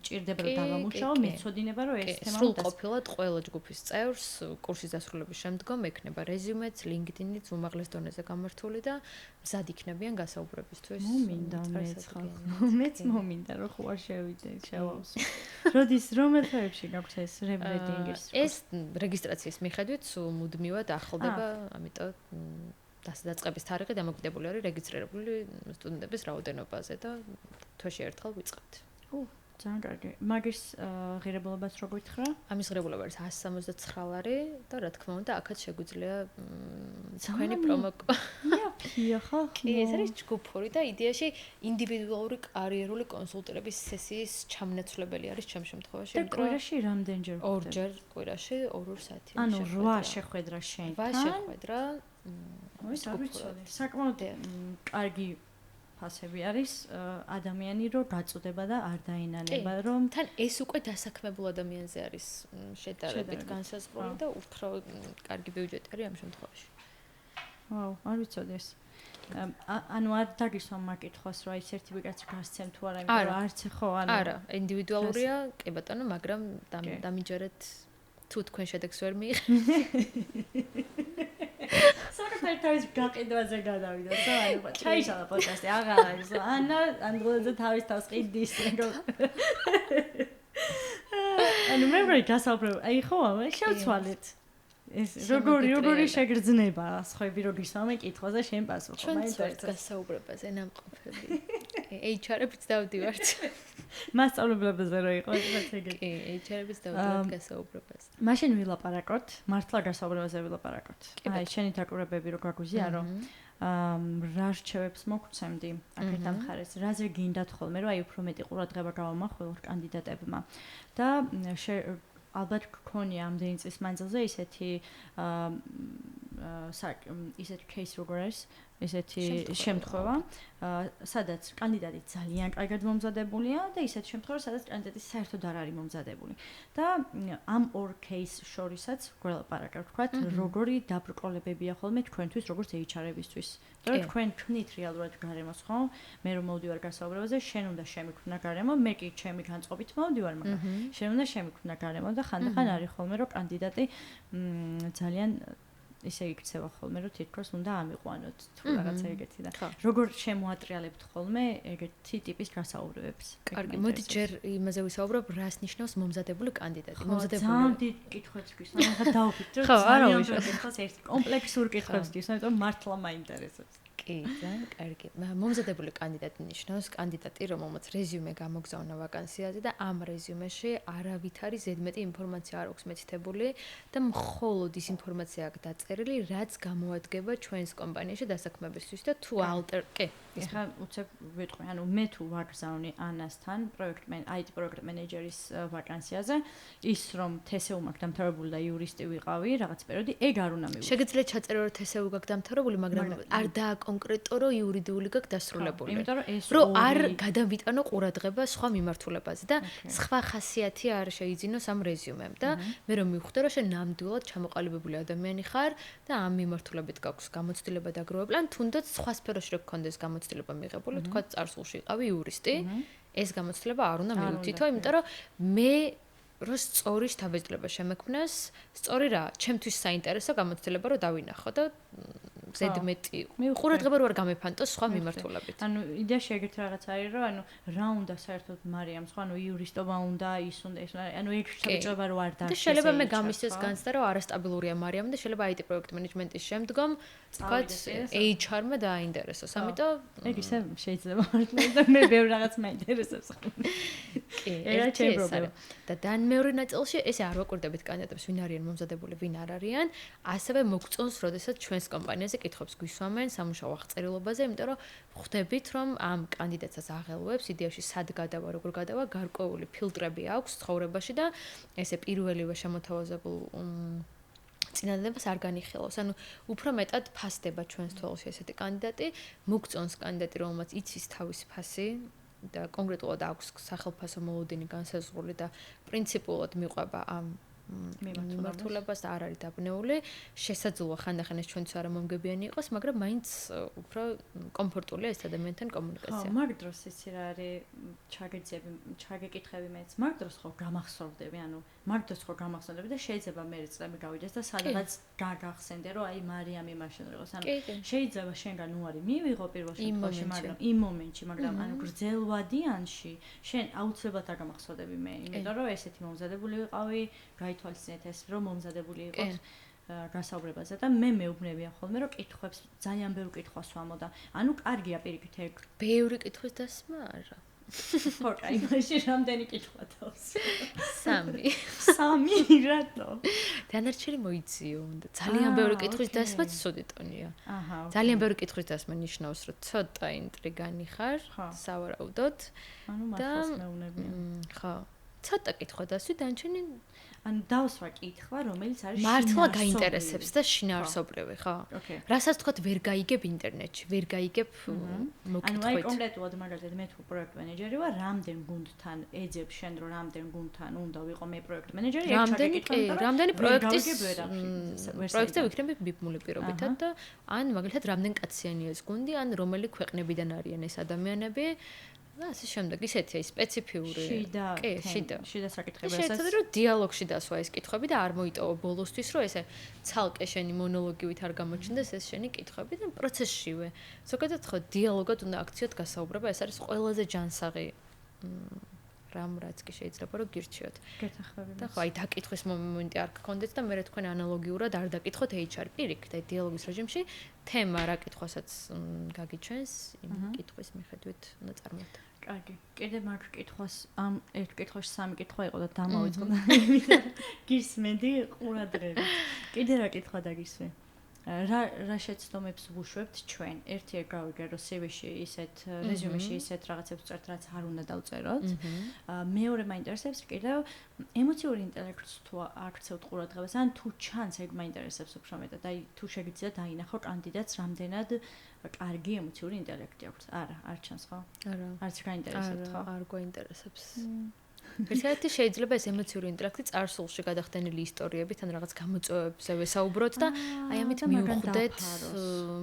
S1: ჭირდება რომ დავამუშავო, მეცოდინება რომ ეს თემა
S2: სრულყოფილად ყველა ჯგუფის წევრს კურსის დასრულების შემდგომ ექნება რეზიუმეც, LinkedIn-იც უმაღლეს დონეზე გამართული და მზად იქნებიან გასაუბრებისთვის.
S1: მომინდა მეც ხალხო. მეც მომინდა რომ ხო არ შევიდე, შევავსო. როდის რომელ თვეებში გაქვს ეს რებრენდინგის?
S2: ეს რეგისტრაციის მიხედვით მუდმივად ახლდება, ამიტომ დასაწყების თარიღი დამოკიდებული არის რეგისტრირებული სტუდენტების რაოდენობაზე და თვეში ერთხელ ვიწყებთ.
S1: ძალიან კარგი. მაგის ღირებულებას რო გითხრა?
S2: ამის ღირებულება არის 169 ლარი და რა თქმა უნდა, აქაც შეგვიძლია თქვენი
S1: პრომოკოდია ხო?
S2: კი, ეს არის ჯგუფური და იდეაში ინდივიდუალური კარიერული კონსულტირების სესიის ჩამნაცვლებელი არის ჩემ შემთხვევაში.
S1: და კვირაში რამდენჯერ?
S2: 2-ჯერ კვირაში 2 საათი.
S1: ანუ 8 შეხვედრა შენთან.
S2: 8 შეხვედრა.
S1: ის არ ვიცოდი. საკმაოდ კარგი ფასები არის ადამიანი რო გაწუდება და არ დაინანება რომ
S2: თან ეს უკვე დასაქმებულ ადამიანზე არის შედარებით განსაზღვრული და უფრო კარგი ბიუჯეტი არის ამ შემთხვევაში.
S1: ვაუ, არ ვიცოდი ეს. ანუ არ დაგისვა მაკითხოს რომ აი სერტიფიკატს გასცემ თუ არა, იმიტომ რომ არც ხო ანუ
S2: არა, ინდივიდუალურია, კი ბატონო, მაგრამ დამიჯერეთ თუ თქვენ შედეგს ვერ მიიღებთ.
S1: საკუთარ გაყიდვაზე გადავიდა, ანუ ჩაიშალა პოდკასტი, აღარ არის, ანა ანდროიდზე თავის თავს ყიდის. ანუ მე ვარ გასაუბრებ, აი ხო, შევცვალეთ. ეს როგორი შეგრძნება სხვები რო გისვამენ კითხვაზე შენ პასუხობ,
S2: მაინტერესებს გასაუბრებაზე ნამყოფები. HR-ებს დავდივართ.
S1: მასწავლებლებაზე რო იყო ეს ეგეთი.
S2: კი, HR-ებს დავდივართ გასაუბრებაზე.
S1: მაშინ ვილაპარაკოთ, მართლა გასაუბრებაზე ვილაპარაკოთ. აი, შენი დაკვრებები რო გაგვიზია, რომ რა რჩევებს მოგცემდი აქეთა მხარეს, რაზე გინდათ ხოლმე, რომ აი უფრო მეტი ყურადღება გავამახვილოთ კანდიდატებმა. და ალბათ გქონია ამდენი წლის მანძილზე ისეთი ისეთ кейს როგორ არის ესეთი შემთხვევა, სადაც კანდიდატი ძალიან კარგად მომზადებულია და ისეთ შემთხვევაში, სადაც კანდიდატი საერთოდ არ არის მომზადებული. და ამ ორ кейს შორისაც გველაპარაკებ, ვთქვათ, როგორი დაბრკოლებებია ხოლმე თქვენთვის, როგორც HR-ებისთვის. და თქვენ თქვნით რეალურად გარემოს, ხო? მე რომ მოვდივარ გასაუბრებაზე, შენ უნდა შემიქმნა გარემო, მე კი ჩემი განწყობით მოვდივარ, მაგრამ შენ უნდა შემიქმნა გარემო და ხანდახან არის ხოლმე რომ კანდიდატი ძალიან ისე იქცევა ხოლმე რომ თითქოს უნდა ამიყვანოთ თუ რაღაცა ეგეთი და როგორ შემოატრიალებთ ხოლმე ეგეთი ტიპის გასაუბრებებს.
S2: კარგი, მოდი ჯერ იმაზე ვისაუბრებ, რას ნიშნავს მომზადებული კანდიდატი.
S1: მომზადებული. ძალიან დიდ კითხვებს გისმენთ, ახლა დავფიქრდით, რომ ძალიან ბევრი ერთი კომპლექსურ კითხვებს გისმენთ, რომ მართლა მაინტერესებს.
S2: კი, ძალიან კარგი. მომზადებული კანდიდატი ნიშნავს კანდიდატი, რომელმაც რეზიუმე გამოგზავნა ვაკანსიაზე და ამ რეზიუმეში არავითარი ზედმეტი ინფორმაცია არ აქვს მეთითებული და მხოლოდ ის ინფორმაცია აქვს დაწერილი, რაც გამოადგება ჩვენს კომპანიაში დასაქმებისთვის და თუ კი.
S1: ეხლა უცებ ვიტყვი, ანუ მე თუ ვაგზავნი ანასთან IT პროექტ მენეჯერის ვაკანსიაზე, ის რომ TSU მაქვს დამთავრებული და იურისტი ვიყავი რაღაც პერიოდი, ეგ არ უნდა მივიღო.
S2: შეგიძლიათ ჩაწერო რომ TSU გაქვს დამთავრებული, მაგრამ არ დააკონკრეტო რომ იურიდიული გაქვს დასრულებული.
S1: იმიტომ რომ ეს
S2: რომ არ გადავიტანო ყურადღება სხვა მიმართულებაზე და სხვა ხასიათი არ შეიძინოს ამ რეზიუმემ და მე რომ მივხვდე რომ შენ ნამდვილად ჩამოყალიბებული ადამიანი ხარ და ამ მიმართულებით გაქვს გამოცდილება დაგროვებული, ან თუნდაც სხვა სფეროში რო გქონდეს გამოცდილება მიღებული, თქვა წარსულში იყავი იურისტი, ეს გამოცდილება არ უნდა მივუთითო, იმიტომ რომ მე რო სწორი შთაბეჭდილება შემექმნას, სწორი რა, ჩემთვის საინტერესო გამოცდილება რო დავინახო და ზედმეტი ყურადღება რო არ გამეფანტო სხვა მიმართულებით.
S1: ანუ იდეაში ეგეთ რაღაც არის, რომ ანუ რა უნდა საერთოდ მარიამს, ხო, ანუ იურისტობა უნდა, ის უნდა, ანუ ეგ შეგეჭება რო არ დარჩეს.
S2: და შეიძლება მე გამისცეს განცდა, რომ არასტაბილურია მარიამ და შეიძლება IT პროექტ მენეჯმენტის შემდგომ, თქვათ, HR-მა დააინტერესოს. ამიტომ
S1: ეგ ისე შეიძლება მართლა მე ბევრ რაღაც მაინტერესებს.
S2: კი, ეს ჩემს და დან მეორე ნაწილში ესე არ ვაკვირდებით კანდიდატებს, ვინ არიან მომზადებული, ვინ არ არიან, ასევე მოგწონს, როდესაც ჩვენს კომპანიაზე კითხვებს გვისვამენ სამუშაო აღწერილობაზე, იმიტომ რომ ხვდებით, რომ ამ კანდიდატსაც აღელვებს, იდეაში სად გადავა, როგორ გადავა, გარკვეული ფილტრები აქვს ცხოვრებაში და ესე პირველივე შემოთავაზებულ წინადადებას არ განიხილავს. ანუ უფრო მეტად ფასდება ჩვენს თვალში ესეთი კანდიდატი, მოგწონს კანდიდატი, რომელმაც იცის თავის ფასი და კონკრეტულად აქვს სახელმფასო მოლოდინი განსაზღვრული და პრინციპულად მიყვება ამ მიმართულებას და არ არის დაბნეული. შესაძლოა ხანდახან ეს ჩვენც არ მომგებიანი იყოს, მაგრამ მაინც უფრო კომფორტულია ეს ადამიანთან კომუნიკაცია.
S1: ხო, მაგ დროს იცი რა არის ჩაგეკითხები მეც. მაგ დროს ხო გამახსოვდები, ანუ მაგ დროს ხო გამახსოვდები და შეიძლება მე წლები გავიდეს და სადღაც გაგახსენდე, რომ აი მარიამ იმაშენ იყოს. ანუ შეიძლება შენგან უარი მივიღო პირველ შემთხვევაში, მაგრამ იმ მომენტში, მაგრამ ანუ გრძელვადიანში შენ აუცილებლად არ გამახსოვდები მე, იმიტომ რომ ესეთი მომზადებული ვიყავი, გაითვალისწინეთ ეს რომ მომზადებული იყოს გასაუბრებაზე და მე მეუბნებია ხოლმე რომ კითხვებს ძალიან ბევრი კითხვას ვამო და ანუ კარგია პირიქით ეგ
S2: ბევრი კითხვის დასმა არა
S1: ხო კაი მაშინ რამდენი კითხვა თავს
S2: 3
S1: რატო
S2: დანარჩენი მოიციო უნდა ძალიან ბევრი კითხვის დასმა ცუდი ტონია ძალიან ბევრი კითხვის დასმა ნიშნავს რომ ცოტა ინტრიგანი ხარ სავარაუდოდ
S1: ანუ მართლაც მეუბნებია
S2: ხო ცოტა კითხვა დასვი დანარჩენი
S1: ანუ დავსვა კითხვა, რომელიც არის
S2: მართლა გაინტერესებს და შინაარსობრივი, ხო? რასაც თქვათ ვერ გაიგებ ინტერნეტში, ვერ გაიგებ მოკითხვით.
S1: ანუ აი კონკრეტულად მაგალითად მე თუ პროექტ მენეჯერი ვარ, რამდენ გუნდთან ეძებ შენ რომ რამდენ გუნდთან უნდა ვიყო მე პროექტ მენეჯერი,
S2: რამდენი პროექტის პროექტზე ვიქნები ბიბმული პირობითად და ან მაგალითად რამდენ კაციანია ეს გუნდი, ან რომელი ქვეყნებიდან არიან ეს ადამიანები. და ასე შემდეგ ისეთია სპეციფიური შიდა საკითხებია შეიძლება რომ დიალოგში დასვა ეს კითხვები და არ მოიტოვო ბოლოსთვის რომ ესე ცალკე შენი მონოლოგივით არ გამოჩნდეს ეს შენი კითხვები და პროცესშივე ზოგადად ხო დიალოგად უნდა აქციოთ გასაუბრება ეს არის ყველაზე ჯანსაღი რამ რაც კი შეიძლება რომ გირჩიოთ
S1: გეთახმები
S2: და ხო აი დაკითხვის მომენტი არ გქონდეთ და მე თქვენ ანალოგიურად არ დაკითხოთ HR პირიქით აი დიალოგის რეჟიმში თემა რა კითხვასაც გაგიჩვენს იმ კითხვის მიხედვით უნდა წარმოვიდგინოთ
S1: კარგი. კიდე მაგ კითხვას ამ ერთ კითხვაში 3 კითხვა იყო და დამავიწყდა. გისმენდი ყურადღებით. კიდე რა კითხვა დაგისვენ? რა შეცდომებს ვუშვებთ ჩვენ? ერთი გავიგე რომ CV-ში ისეთ რეზიუმეში ისეთ რაღაცებს ვწერთ, რაც არ უნდა დავწეროთ. მეორე მაინტერესებს კიდევ ემოციური ინტელექტს თუ აქცევთ ყურადღებას, ან თუ ჩანს ეგ მაინტერესებს უფრო მეტად. აი თუ შეგიძლიათ დაინახო კანდიდატს რამდენად კარგი ემოციური ინტელექტი აქვს. არა, არ ჩანს ხო?
S2: არა.
S1: არც გაინტერესებთ ხო?
S2: არ გვაინტერესებს. ერთ-ერთი შეიძლება ეს ემოციური ინტელექტი წარსულში გადახდენილი ისტორიებით ან რაღაც გამოწვევებზე ვესაუბროთ და აი ამით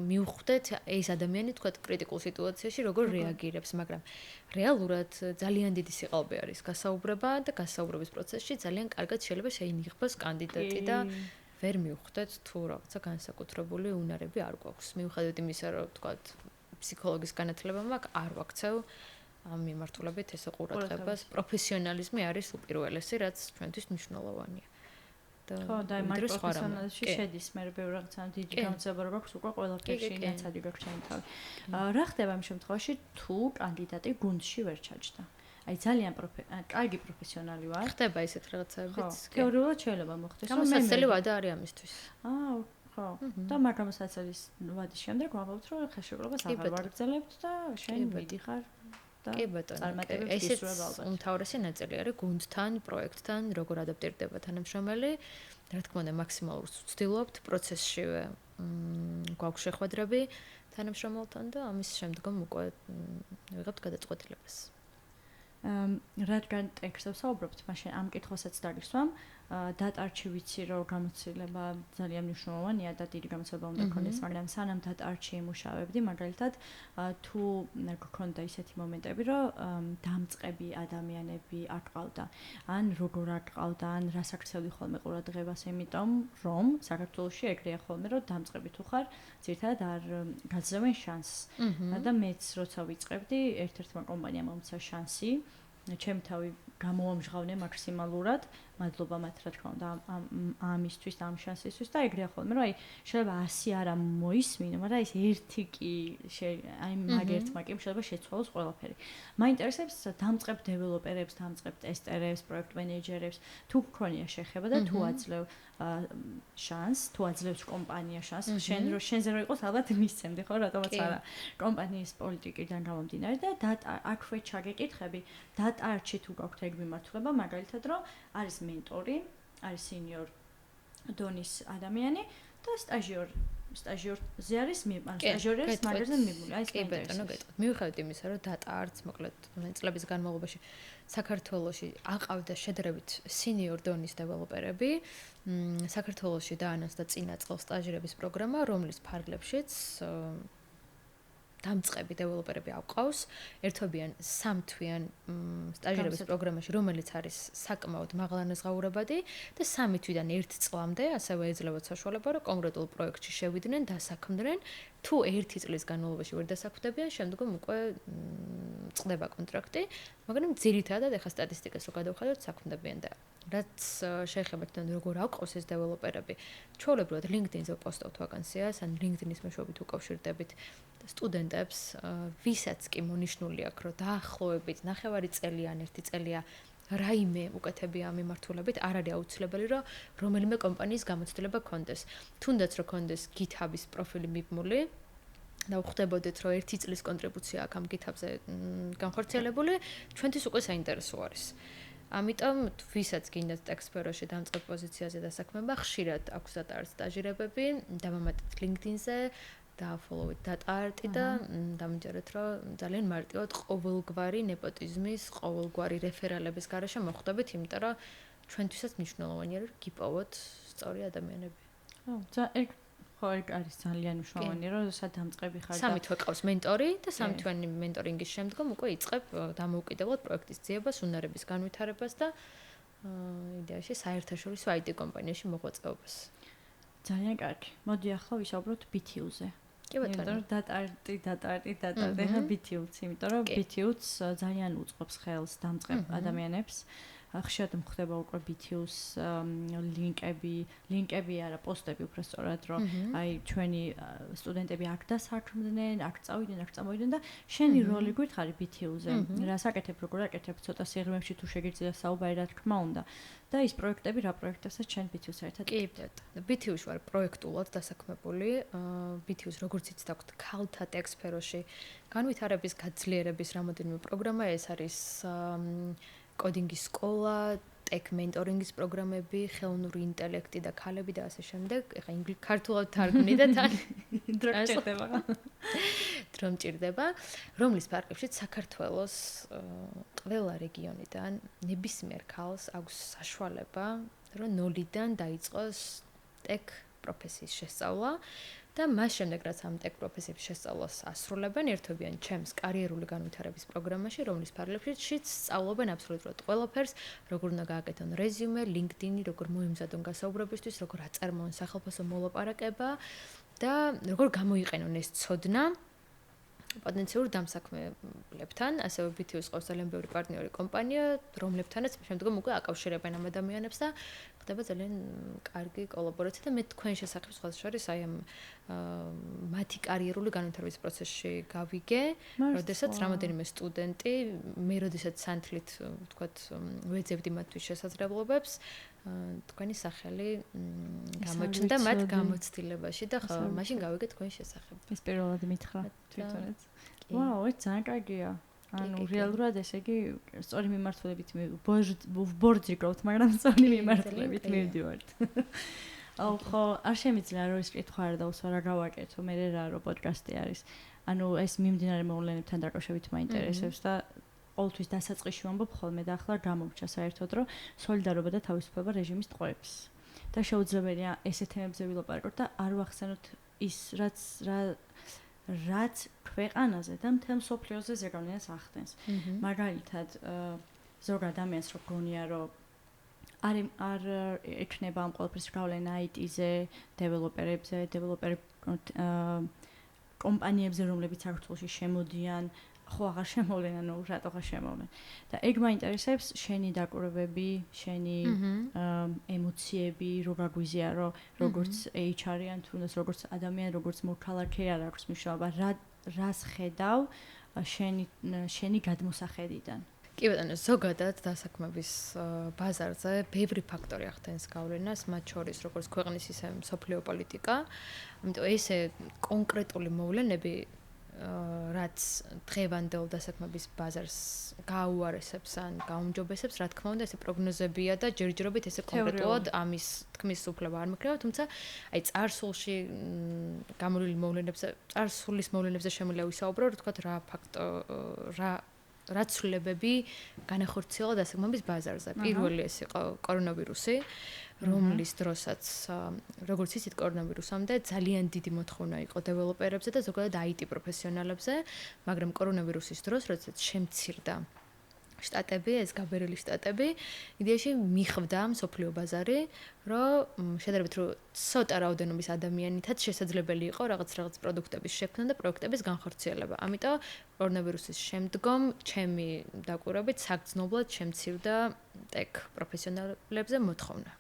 S2: მივხვდეთ ეს ადამიანი თქვა კრიტიკულ სიტუაციაში როგორ რეაგირებს, მაგრამ რეალურად ძალიან დიდი სიყალბე არის გასაუბრება და გასაუბრების პროცესში ძალიან კარგად შეიძლება შეინიღბოს კანდიდატი და ვერ მივხვდეთ თუ რაღაცა განსაკუთრებული უნარები არ გვაქვს. მიუხედავად იმისა, რომ თქვა ფსიქოლოგის განათლება მაქვს, არ ვაქცევ ამ მიმართულებით ესე ყურადღებას, პროფესიონალიზმი არის უპირველესი, რაც ჩვენთვის მნიშვნელოვანია.
S1: ხო, და იმ პროფესიონალიზმში შედის მე ბევრ რაღაცა დიდი გამოცდილება გაქვს უკვე ყველაფერში ნაცადი გაქვს ჩემი თავი. რა ხდება იმ შემთხვევაში, თუ კანდიდატი გუნდში ვერ ჩაჯდა? აი ძალიან კარგი პროფესიონალი ვარ.
S2: ხდება ისეთ რაღაცებიც.
S1: თეორიულად შეიძლება მოხდეს,
S2: რომ გამოსაცდელი ვადა არის ამისთვის.
S1: ხო. და მაგრამ საცელის ვადის შემდეგ ვამბობთ, რომ ხელშეკრულებას აღარ ვაგრძელებთ და შენ მიდიხარ
S2: კი ბატონო, ესეც უმთავრესი ნაწილი არის გუნდთან, პროექტთან, როგორ ადაპტირდება თანამშრომელი. რა თქმა უნდა, მაქსიმალურად ვცდილობთ პროცესშივე გვაქვს შეხვედრები თანამშრომელთან და ამის შემდგომ უკვე ვიღებთ გადაწყვეტილებას.
S1: რადგან ტექსტებს ვსაუბრობთ, მაშინ ამ კითხვასაც დაგისვამ. დატარჩი ვიცი, რომ გამოცდილება ძალიან მნიშვნელოვანია და დიდი გამოცდილება უნდა გქონდეს, მაგრამ სანამ დატარჩი იმუშავებდი, მაგალითად, თუ გქონდა ისეთი მომენტები, რომ დამწყები ადამიანები არ ყავდა, ან როგორ არ ყავდა, ან რას აქცევდი ხოლმე ყურადღებას, იმიტომ რომ საქართველოში ეგრეა ხოლმე, რომ დამწყები თუ ხარ, ძირითადად არ გაძლევენ შანსს. და მეც როცა ვიწყებდი, ერთ-ერთმა კომპანიამ მომცა შანსი, ჩემი თავი გამოვამჟღავნე მაქსიმალურად, მადლობა მათ რა თქმა უნდა ამისთვის და ამ შანსისთვის და ეგრეა ხოლმე, რომ აი შეიძლება 100 არა მოისმინო, მაგრამ ეს ერთი კი აი მაგერთმა კი შეიძლება შეცვალოს ყველაფერი. მაინტერესებს დამწყებ დეველოპერებს, დამწყებ ტესტერებს, პროექტ მენეჯერებს, თუ გქონია შეხება და თუ აძლევ შანს, თუ აძლევს კომპანია შანს, შენზე რო იყოს ალბათ მისცემდი ხო, რატომაც არა. კომპანიის პოლიტიკიდან გამომდინარე და აქვე ჩაგეკითხები, დატარჩი თუ გაქვთ ეგ მიმართულება, მაგალითად რომ არის მენტორი, არის სინიორ დონის ადამიანი და სტაჟიორზე არის სტაჟიორის მაგაზე მიმული, აი ეს
S2: მაინტერესებს. მიუხედავად იმისა, რომ დატა არც მოკლედ წლების განმავლობაში საქართველოში აყავდა შედარებით სინიორ დონის დეველოპერები, საქართველოში დაანონსდა წინა წელს სტაჟირების პროგრამა, რომლის ფარგლებშიც დამწყები დეველოპერები აყავს, ერთობიან 3 თვიან სტაჟირების პროგრამაში, რომელიც არის საკმაოდ მაღალანაზღაურებადი და 3 თვიდან 1 წლამდე ასევე ეძლევათ საშუალება, რომ კონკრეტულ პროექტში შევიდნენ, დასაქმდნენ, თუ 1 წლის განმავლობაში ვერ დასაქმდებიან, შემდგომ უკვე წყდება კონტრაქტი, მაგრამ ძირითადად ეხა სტატისტიკას რო გადავხედოთ, საქმდებიან და რაც შეეხება თვითონ როგორ აყავს ეს დეველოპერები, ჩვეულებრივად LinkedIn-ზე პოსტავთ ვაკანსიას, ან LinkedIn-ის მეშვეობით უკავშირდებით სტუდენტებს, ვისაც კი მონიშნული აქვს, რომ დაახლოებით 9 წელი ან 1 წელია რაიმე უკეთებია ამ მიმართულებით, არ არის აუცილებელი, რომ რომელიმე კომპანიის გამოცდილება გქონდეს. თუნდაც რომ გქონდეს GitHub-ის პროფილი მიბმული და ვხვდებოდეთ, რომ 1 წლის კონტრიბუცია აქვს ამ GitHub-ზე განხორციელებული, ჩვენთვის უკვე საინტერესო არის. ამიტომ ვისაც გინდათ ტექსტსფეროში დამწყებ პოზიციაზე დასაქმება, ხშირად აქვს დატარეთ სტაჟირებები, დავამატეთ LinkedIn-ზე და follow-ით დატარეთ და დამიჯერეთ, რომ ძალიან მარტივად ყოველგვარი ნეპოტიზმის, ყოველგვარი რეფერალების გარეშე მოხვდებით, იმიტომ რომ ჩვენთვისაც მნიშვნელოვანია, რომ გიპოვოთ სწორი ადამიანები.
S1: ხო, ეგ არის ძალიან მნიშვნელოვანი, რომ სადამწყები ხარ და
S2: 3 თვე ყავს მენტორი და 3 თვიანი მენტორინგის შემდგომ უკვე იწყებ დამოუკიდებლად პროექტის ძიებას, უნარების განვითარებას და იდეაში საერთაშორისო IT კომპანიაში მოღვაწეობას.
S1: ძალიან კარგი. მოდი ახლა ვისაუბროთ BTU-ზე.
S2: კი ბატონო.
S1: იმიტომ რომ დატარდი ხა BTU-ს, იმიტომ რომ BTU-ს ძალიან უწყობს ხელს დამწყებ ადამიანებს. ხშირად მხდება უკვე BTU-ს ლინკები არა, პოსტები უფრო სწორად, რომ აი ჩვენი სტუდენტები აქ დასაქმდნენ, აქ წავიდნენ და შენი როლი გვითხარი BTU-ზე. რა საკეთებ, როგორ აკეთებ, ცოტა სიღრმეში თუ შეგიძლია საუბარი, რა თქმა უნდა. და ის პროექტები, რა პროექტებსაც ჩვენ BTU-ს ერთად
S2: ვკითხებთ. BTU-ში ვარ პროექტულად დასაქმებული. BTU-ს როგორც იცით, აქვს ქალთა ტექ სფეროში განვითარების, გაძლიერების რამოდენიმე პროგრამა, ეს არის კოდინგის სკოლა, ტექ მენტორინგის პროგრამები, ხელოვნური ინტელექტი და ქალები და ასე შემდეგ. ეხლა ქართულად თარგმნი და თან დრო მჭირდება, რომლის პარკებში საქართველოს ყველა რეგიონიდან ნებისმიერ ქალს აქვს საშუალება, რომ ნოლიდან დაიწყოს ტექ პროფესიის შესწავლა. და მას შემდეგ რაც ამ ტექ პროფესიების შესწავლას ასრულებენ, ერთვებიან ჩემს კარიერული განვითარების პროგრამაში, რომლის ფარგლებშიც სწავლობენ აბსოლუტურად ყველაფერს, როგორ უნდა გააკეთონ რეზიუმე, LinkedIn-ი, როგორ მოიმზადონ გასაუბრებისთვის, როგორ აწარმოონ სახელმწიფო მოლაპარაკება და როგორ გამოიყენონ ეს ცოდნა პოტენციურ დამსაქმებლებთან, ასევე BTU-ს ყავს ძალიან ბევრი პარტნიორი კომპანია, რომლებთანაც შემდგომ უკვე აკავშირებენ ამ ადამიანებს და ხდება ძალიან კარგი კოლაბორაცია და მე თქვენ შესახებ სხვა შორის აი ამ მათი კარიერული განვითარების პროცესში გავიგე, როდესაც რამოდენიმე სტუდენტი, მე როდესაც სანთლით ვთქვათ, ვეძებდი მათთვის შესაძლებლობებს, თქვენი სახელი გამოჩნდა მათ გამოცდილებაში და ხო, მაშინ გავიგე თქვენ შესახებ.
S1: ეს პირველად მითხრა თვითონაც. ვაუ, ეს ძალიან კარგია. ანუ რეალურად ესე იგი სწორი მიმართულებით ვბორძგავთ, მაგრამ სწორი მიმართულებით მივდივართ. აუ ხო, არ შემიძლია რომ ის კითხვა არ დავუსვა რა გავაკეთო, მე რა რო პოდკასტი არის. ანუ ეს მიმდინარე მოვლენებთან დაკავშირებით მაინტერესებს და ყოველთვის დასაწყისში ვამბობ ხოლმე და ახლა გამომჩა საერთოდ რომ სოლიდარობა და თავისუფლება რეჟიმის ტყვეებს. და შეუძლებელია ესეთ თემებზე ვილაპარაკოთ და არ ვახსენოთ ის რაც ქვეყანაზე და მთელ მსოფლიოზე ზეგავლენას ახდენს. მაგალითად, ზოგ ადამიანს რო გონია რომ არ ექნება ამ ყველაფრის გავლენა IT-ზე, დეველოპერებზე, კომპანიებზე, რომლებიც საქართველოში შემოდიან, ხო აღარ შემოვლენ, ანუ რატო აღარ შემოვლენ. და ეგ მაინტერესებს შენი დაკვირვებები, შენი ემოციები, რო გაგვიზია, რომ როგორც HR-იან, თუნდაც როგორც ადამიანი, როგორც მოქალაქე არ აქვს მნიშვნელობა, რას ხედავ შენი გადმოსახედიდან.
S2: კი ბატონო, ზოგადად დასაქმების ბაზარზე ბევრი ფაქტორი ახდენს გავლენას, მათ შორის როგორც ქვეყნის ისე მსოფლიო პოლიტიკა. ამიტომ ესე კონკრეტული მოვლენები რაც დღევანდელ დასაქმების ბაზარს გაუარესებს ან გაუმჯობესებს, რა თქმა უნდა, ესე პროგნოზებია და ჯერჯერობით ესე კონკრეტულად ამის თქმის უფლება არ მექნება, თუმცა აი წარსულში გამოვლენილ მოვლენებზე, წარსულის მოვლენებზე შემიძლია ვისაუბრო, რა თქვა რა ცვლილებები განახორციელა დასაქმების ბაზარზე. პირველი ეს იყო კორონავირუსი, რომლის დროსაც როგორც იცით კორონავირუსამდე ძალიან დიდი მოთხოვნა იყო დეველოპერებზე და ზოგადად IT პროფესიონალებზე, მაგრამ კორონავირუსის დროს, როდესაც შემცირდა შტატები, ეს გაბერილი შტატები, იდეაში მიხვდა მსოფლიო ბაზარი, რომ შედარებით რომ ცოტა რაოდენობის ადამიანითაც შესაძლებელი იყო რაღაც პროდუქტების შექმნა და პროექტების განხორციელება. ამიტომ კორონავირუსის შემდგომ ჩემი დაკვირვებით საგრძნობლად შემცირდა ტექ პროფესიონალებზე მოთხოვნა.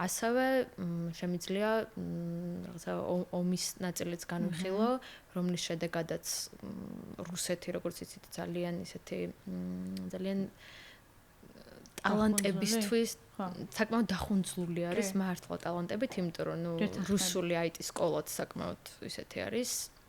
S2: ასევე შემიძლია რაღაცა ომის ნაწილიც განვიხილო, რომლის შედეგადაც რუსეთი, როგორც იცით, ძალიან ტალანტებისთვის საკმაოდ დახუნძლული არის მართლა ტალანტებით, იმიტომ რომ რუსული IT სკოლაც საკმაოდ ისეთი არის.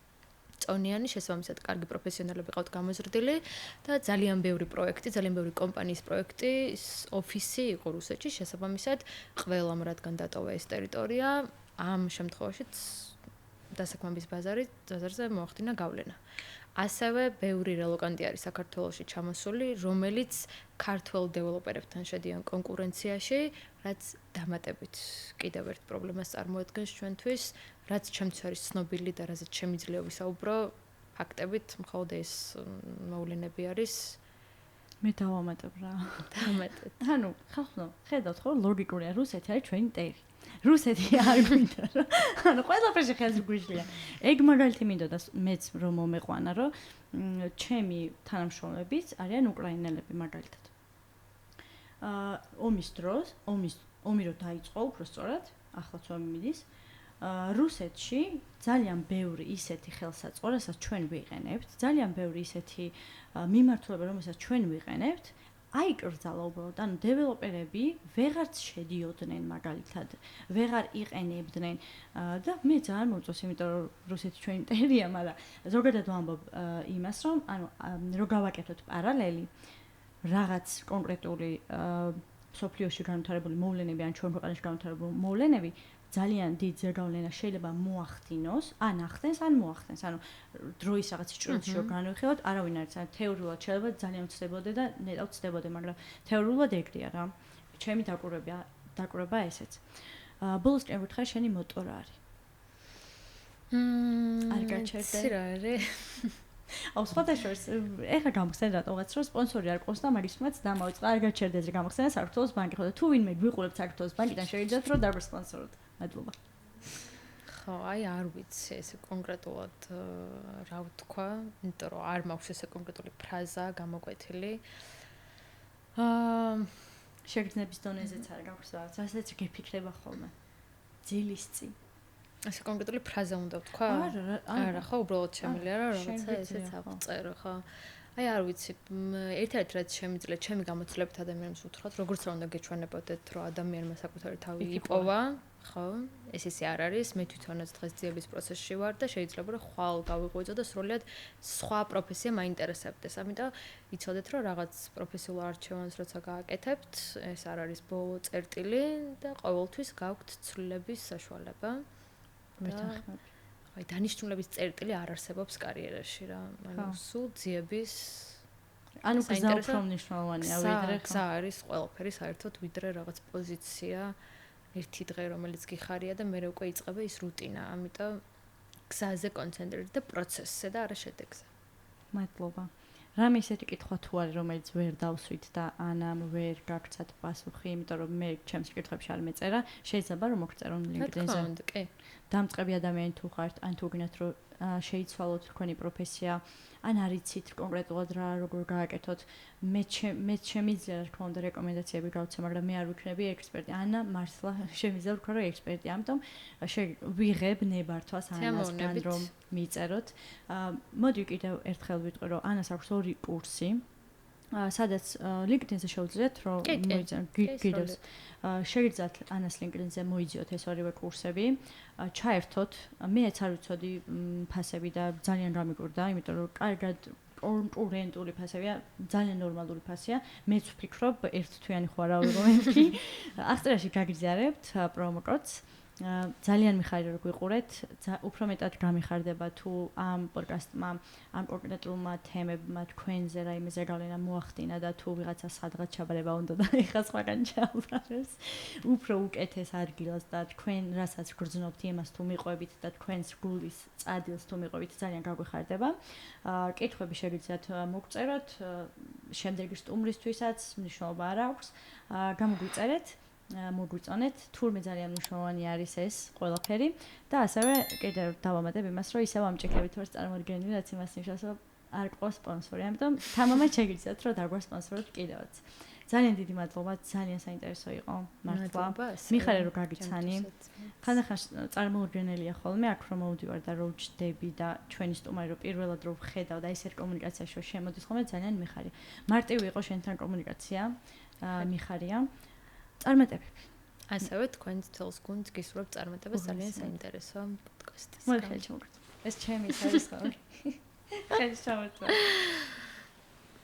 S2: წონიანი, შესაბამისად, კარგი პროფესიონალები ყავთ გამოზრდილი და ძალიან ბევრი პროექტი, ძალიან ბევრი კომპანიის პროექტი, ოფისი იყო რუსეთში, შესაბამისად, ყველამ რადგან დატოვა ეს ტერიტორია, ამ შემთხვევაშიც დასაქმების ბაზარზე მოახდინა გავლენა. ასევე ბევრი რელოკანტი არის საქართველოში ჩამოსული, რომელიც ქართველ დეველოპერებთან შედიან კონკურენციაში, რაც დამატებით კიდევ ერთ პრობლემას წარმოადგენს ჩვენთვის, რაც ჩემთვის არის ცნობილი და რაზეც შემიძლია ვისაუბრო, ფაქტებით მხოლოდ ეს მოვლენები არის.
S1: მე დავამატებ რა.
S2: დავამატეთ.
S1: ანუ ხალხო, ხედავთ ხო, ლოგიკურია, რუსეთი არის ჩვენი ტერი. რუსეთი არ გვინდა რა. ანუ ყველაფერში ხელს გვიშლია. ეგ მაგალითი მინდოდა მეც რომ მომეყვანა, რომ ჩემი თანამშრომლებიც არიან უკრაინელები მაგალითად. ომის დროს, ომი რო დაიწყო უბრალოდ, ახლაც ომი მიდის. რუსეთში ძალიან ბევრი ისეთი ხელსაწყო, რასაც ჩვენ ვიყენებთ, ძალიან ბევრი ისეთი მიმართულება, რომელსაც ჩვენ ვიყენებთ, აიკრძალა უბრალოდ, ანუ დეველოპერები ვეღარც შედიოდნენ მაგალითად, ვეღარ იყენებდნენ და მე ძალიან მომწონს, იმიტომ რომ რუსეთი ჩვენი მტერია, მაგრამ ზოგადად ვამბობ იმას, რომ ანუ რო გავაკეთოთ პარალელი რაღაც კონკრეტული სოფლიოში განვითარებული მოვლენები ან ჩვენ ქვეყანაში განვითარებული მოვლენები ძალიან დიდ ზეგავლენას შეიძლება მოახდინოს, ან ახდენს, ან მოახდენს. ანუ დროის რაღაც ჭრილში რო განვიხილოთ, არავინ არის, ანუ თეორიულად შეიძლება ძალიან ვცდებოდე და ნეტავ ვცდებოდე, მაგრამ თეორიულად ეგრეა რა. ჩემი დაკვირვება ესეც. ბოლოს კი ვითხარ, შენი მოტო რა არის? არ გაჩერდე.
S2: რა არის?
S1: აუ სხვადასხვას ეხლა გამხსენდა რატოღაც რომ სპონსორი არ ყავს და მაგის თქმაც დამავიწყა არ გაჩერდე ეს გამხსენა საქართველოს ბანკი ხო და თუ ვინმე გვიყურებთ საქართველოს ბანკიდან შეგიძლიათ რომ დაგვსპონსოროთ. მადლობა.
S2: ხო, აი არ ვიცი ესე კონკრეტულად რა ვთქვა, იმიტომ რომ არ მაქვს ესე კონკრეტული ფრაზა გამოკვეთილი.
S1: შეგრძნების დონეზეც არ გაქვს რაღაც, ასეც გეფიქრება ხოლმე. ძილის წინ.
S2: ასე კონკრეტული ფრაზა უნდა ვთქვა? არა, ხო, უბრალოდ შემიძლია რა რაღაცა ესეც აღწერო, ხო. აი არ ვიცი, ერთ-ერთი რაც შემიძლია ჩემი გამოცდილებით ადამიანებს უთხრათ, როგორც რა უნდა გეჩვენებოდეთ, რომ ადამიანმა საკუთარი თავი იპოვა, ხო? ეს ისე არ არის, მე თვითონაც დღეს ძიების პროცესში ვარ და შეიძლება რომ ხვალ გავიღვიძო და სრულად სხვა პროფესია მაინტერესებდეს. ამიტომ იცოდეთ, რომ რაღაც პროფესიულ არჩევანს როცა გააკეთებთ, ეს არ არის ბოლო წერტილი და ყოველთვის გაქვთ ცვლილების საშუალება.
S1: მეთანხმები.
S2: აი დანიშნულების წერტილი არ არსებობს კარიერაში რა. ანუ სულ ძიების
S1: ანუ გზა უფრო მნიშვნელოვანია ვიდრე
S2: გზა არის ყველაფერი საერთოდ ვიდრე რაღაც პოზიცია ერთი დღე რომელიც გიხარია და მე უკვე იწყება ის რუტინა. ამიტომ გზაზე კონცენტრირდეთ და პროცესზე და არა შედეგზე.
S1: მადლობა. რამე ისეთი კითხვა თუ არის რომელიც ვერ დავსვით და ანამ ვერ გაგცათ პასუხი, იმიტომ რომ მე ჩემს კითხვებში არ მეწერა, შეიძლება რომ მოგწერონ LinkedIn-ზე.
S2: კი.
S1: დამწყები ადამიანი თუ ხართ, ან თუ გინდათ რომ შეიცვალოთ თქვენი პროფესია, ან არ იცით კონკრეტულად რა როგორ გააკეთოთ, მე შემიძლია რა თქმა უნდა რეკომენდაციები გავცე, მაგრამ მე არ ვიქნები ექსპერტი. ანა მართლა შემიძლია ვთქვა რომ ექსპერტი, ამიტომ ვიღებ ნებართვას ანასგან რომ მიწეროთ. მოდი კიდევ ერთხელ ვიტყვი რომ ანას აქვს 2 კურსი. სადაც LinkedIn-ზე შეუძლიათ რომ მოიძინოთ გიდოს. შეგიძლიათ ანას LinkedIn-ზე მოიძიოთ ეს ორივე კურსები. ჩაერთოთ. მეც არ ვიცოდი ფასები და ძალიან გამიგურდა, იმიტომ რომ კარგად კონკურენტული ფასებია, ძალიან ნორმალური ფასია. მეც ვფიქრობ ერთ თვიანი ხო არა ვიღო. აღწერაში გაგზიარებთ პრომო კოდს. ძალიან მიხარია რომ გვიყურეთ, უფრო მეტად გამიხარდება თუ ამ პოდკასტმა, ამ კონკრეტულმა თემებმა თქვენზე რაიმე ზეგავლენა მოახდინა და თუ ვიღაცა სადღაც ჩაბარება უნდა და ეხლა სხვაგან ჩააბარეს. უფრო უკეთეს ადგილას და თქვენ რასაც გრძნობთ იმას თუ მიყვებით და თქვენს გულის წადილს თუ მიყვებით ძალიან გაგვიხარდება. კითხვები შეგიძლიათ მოგწეროთ, შემდეგი სტუმრისთვისაც მნიშვნელობა არ აქვს. გამოგვიწერეთ მოგვიწონეთ, თურმე ძალიან მნიშვნელოვანი არის ეს ყველაფერი და ასევე კიდევ დავამატებ იმას, რომ ისევ ამჭიქებით ვარ წარმოდგენილი, რაც იმას ნიშნავს, რომ არ ყავს სპონსორი. ამიტომ თამამად შეგიძლიათ, რომ დაგვასპონსოროთ კიდევაც. ძალიან დიდი მადლობა, ძალიან საინტერესო იყო მართლა. მიხარია რომ გაგიცანი. ხანდახან წარმოუდგენელია ხოლმე აქ რომ მოვდივარ და რომ ვჯდები და ჩვენი სტუმარი რომ პირველად რომ ვხედავ და ისეთ კომუნიკაციაში რომ შემოდის ხოლმე ძალიან მიხარია. მარტივი იყო შენთან კომუნიკაცია, მიხარია. წარმატებები.
S2: ასევე თქვენს თელს გუნდს გისურვებ წარმატებას ძალიან საინტერესო პოდკასტის.
S1: მოგხელჩმოგეთ. ეს ჩემი არის ხოლმე. ხელს ჩავართვა.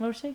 S1: მორჩი?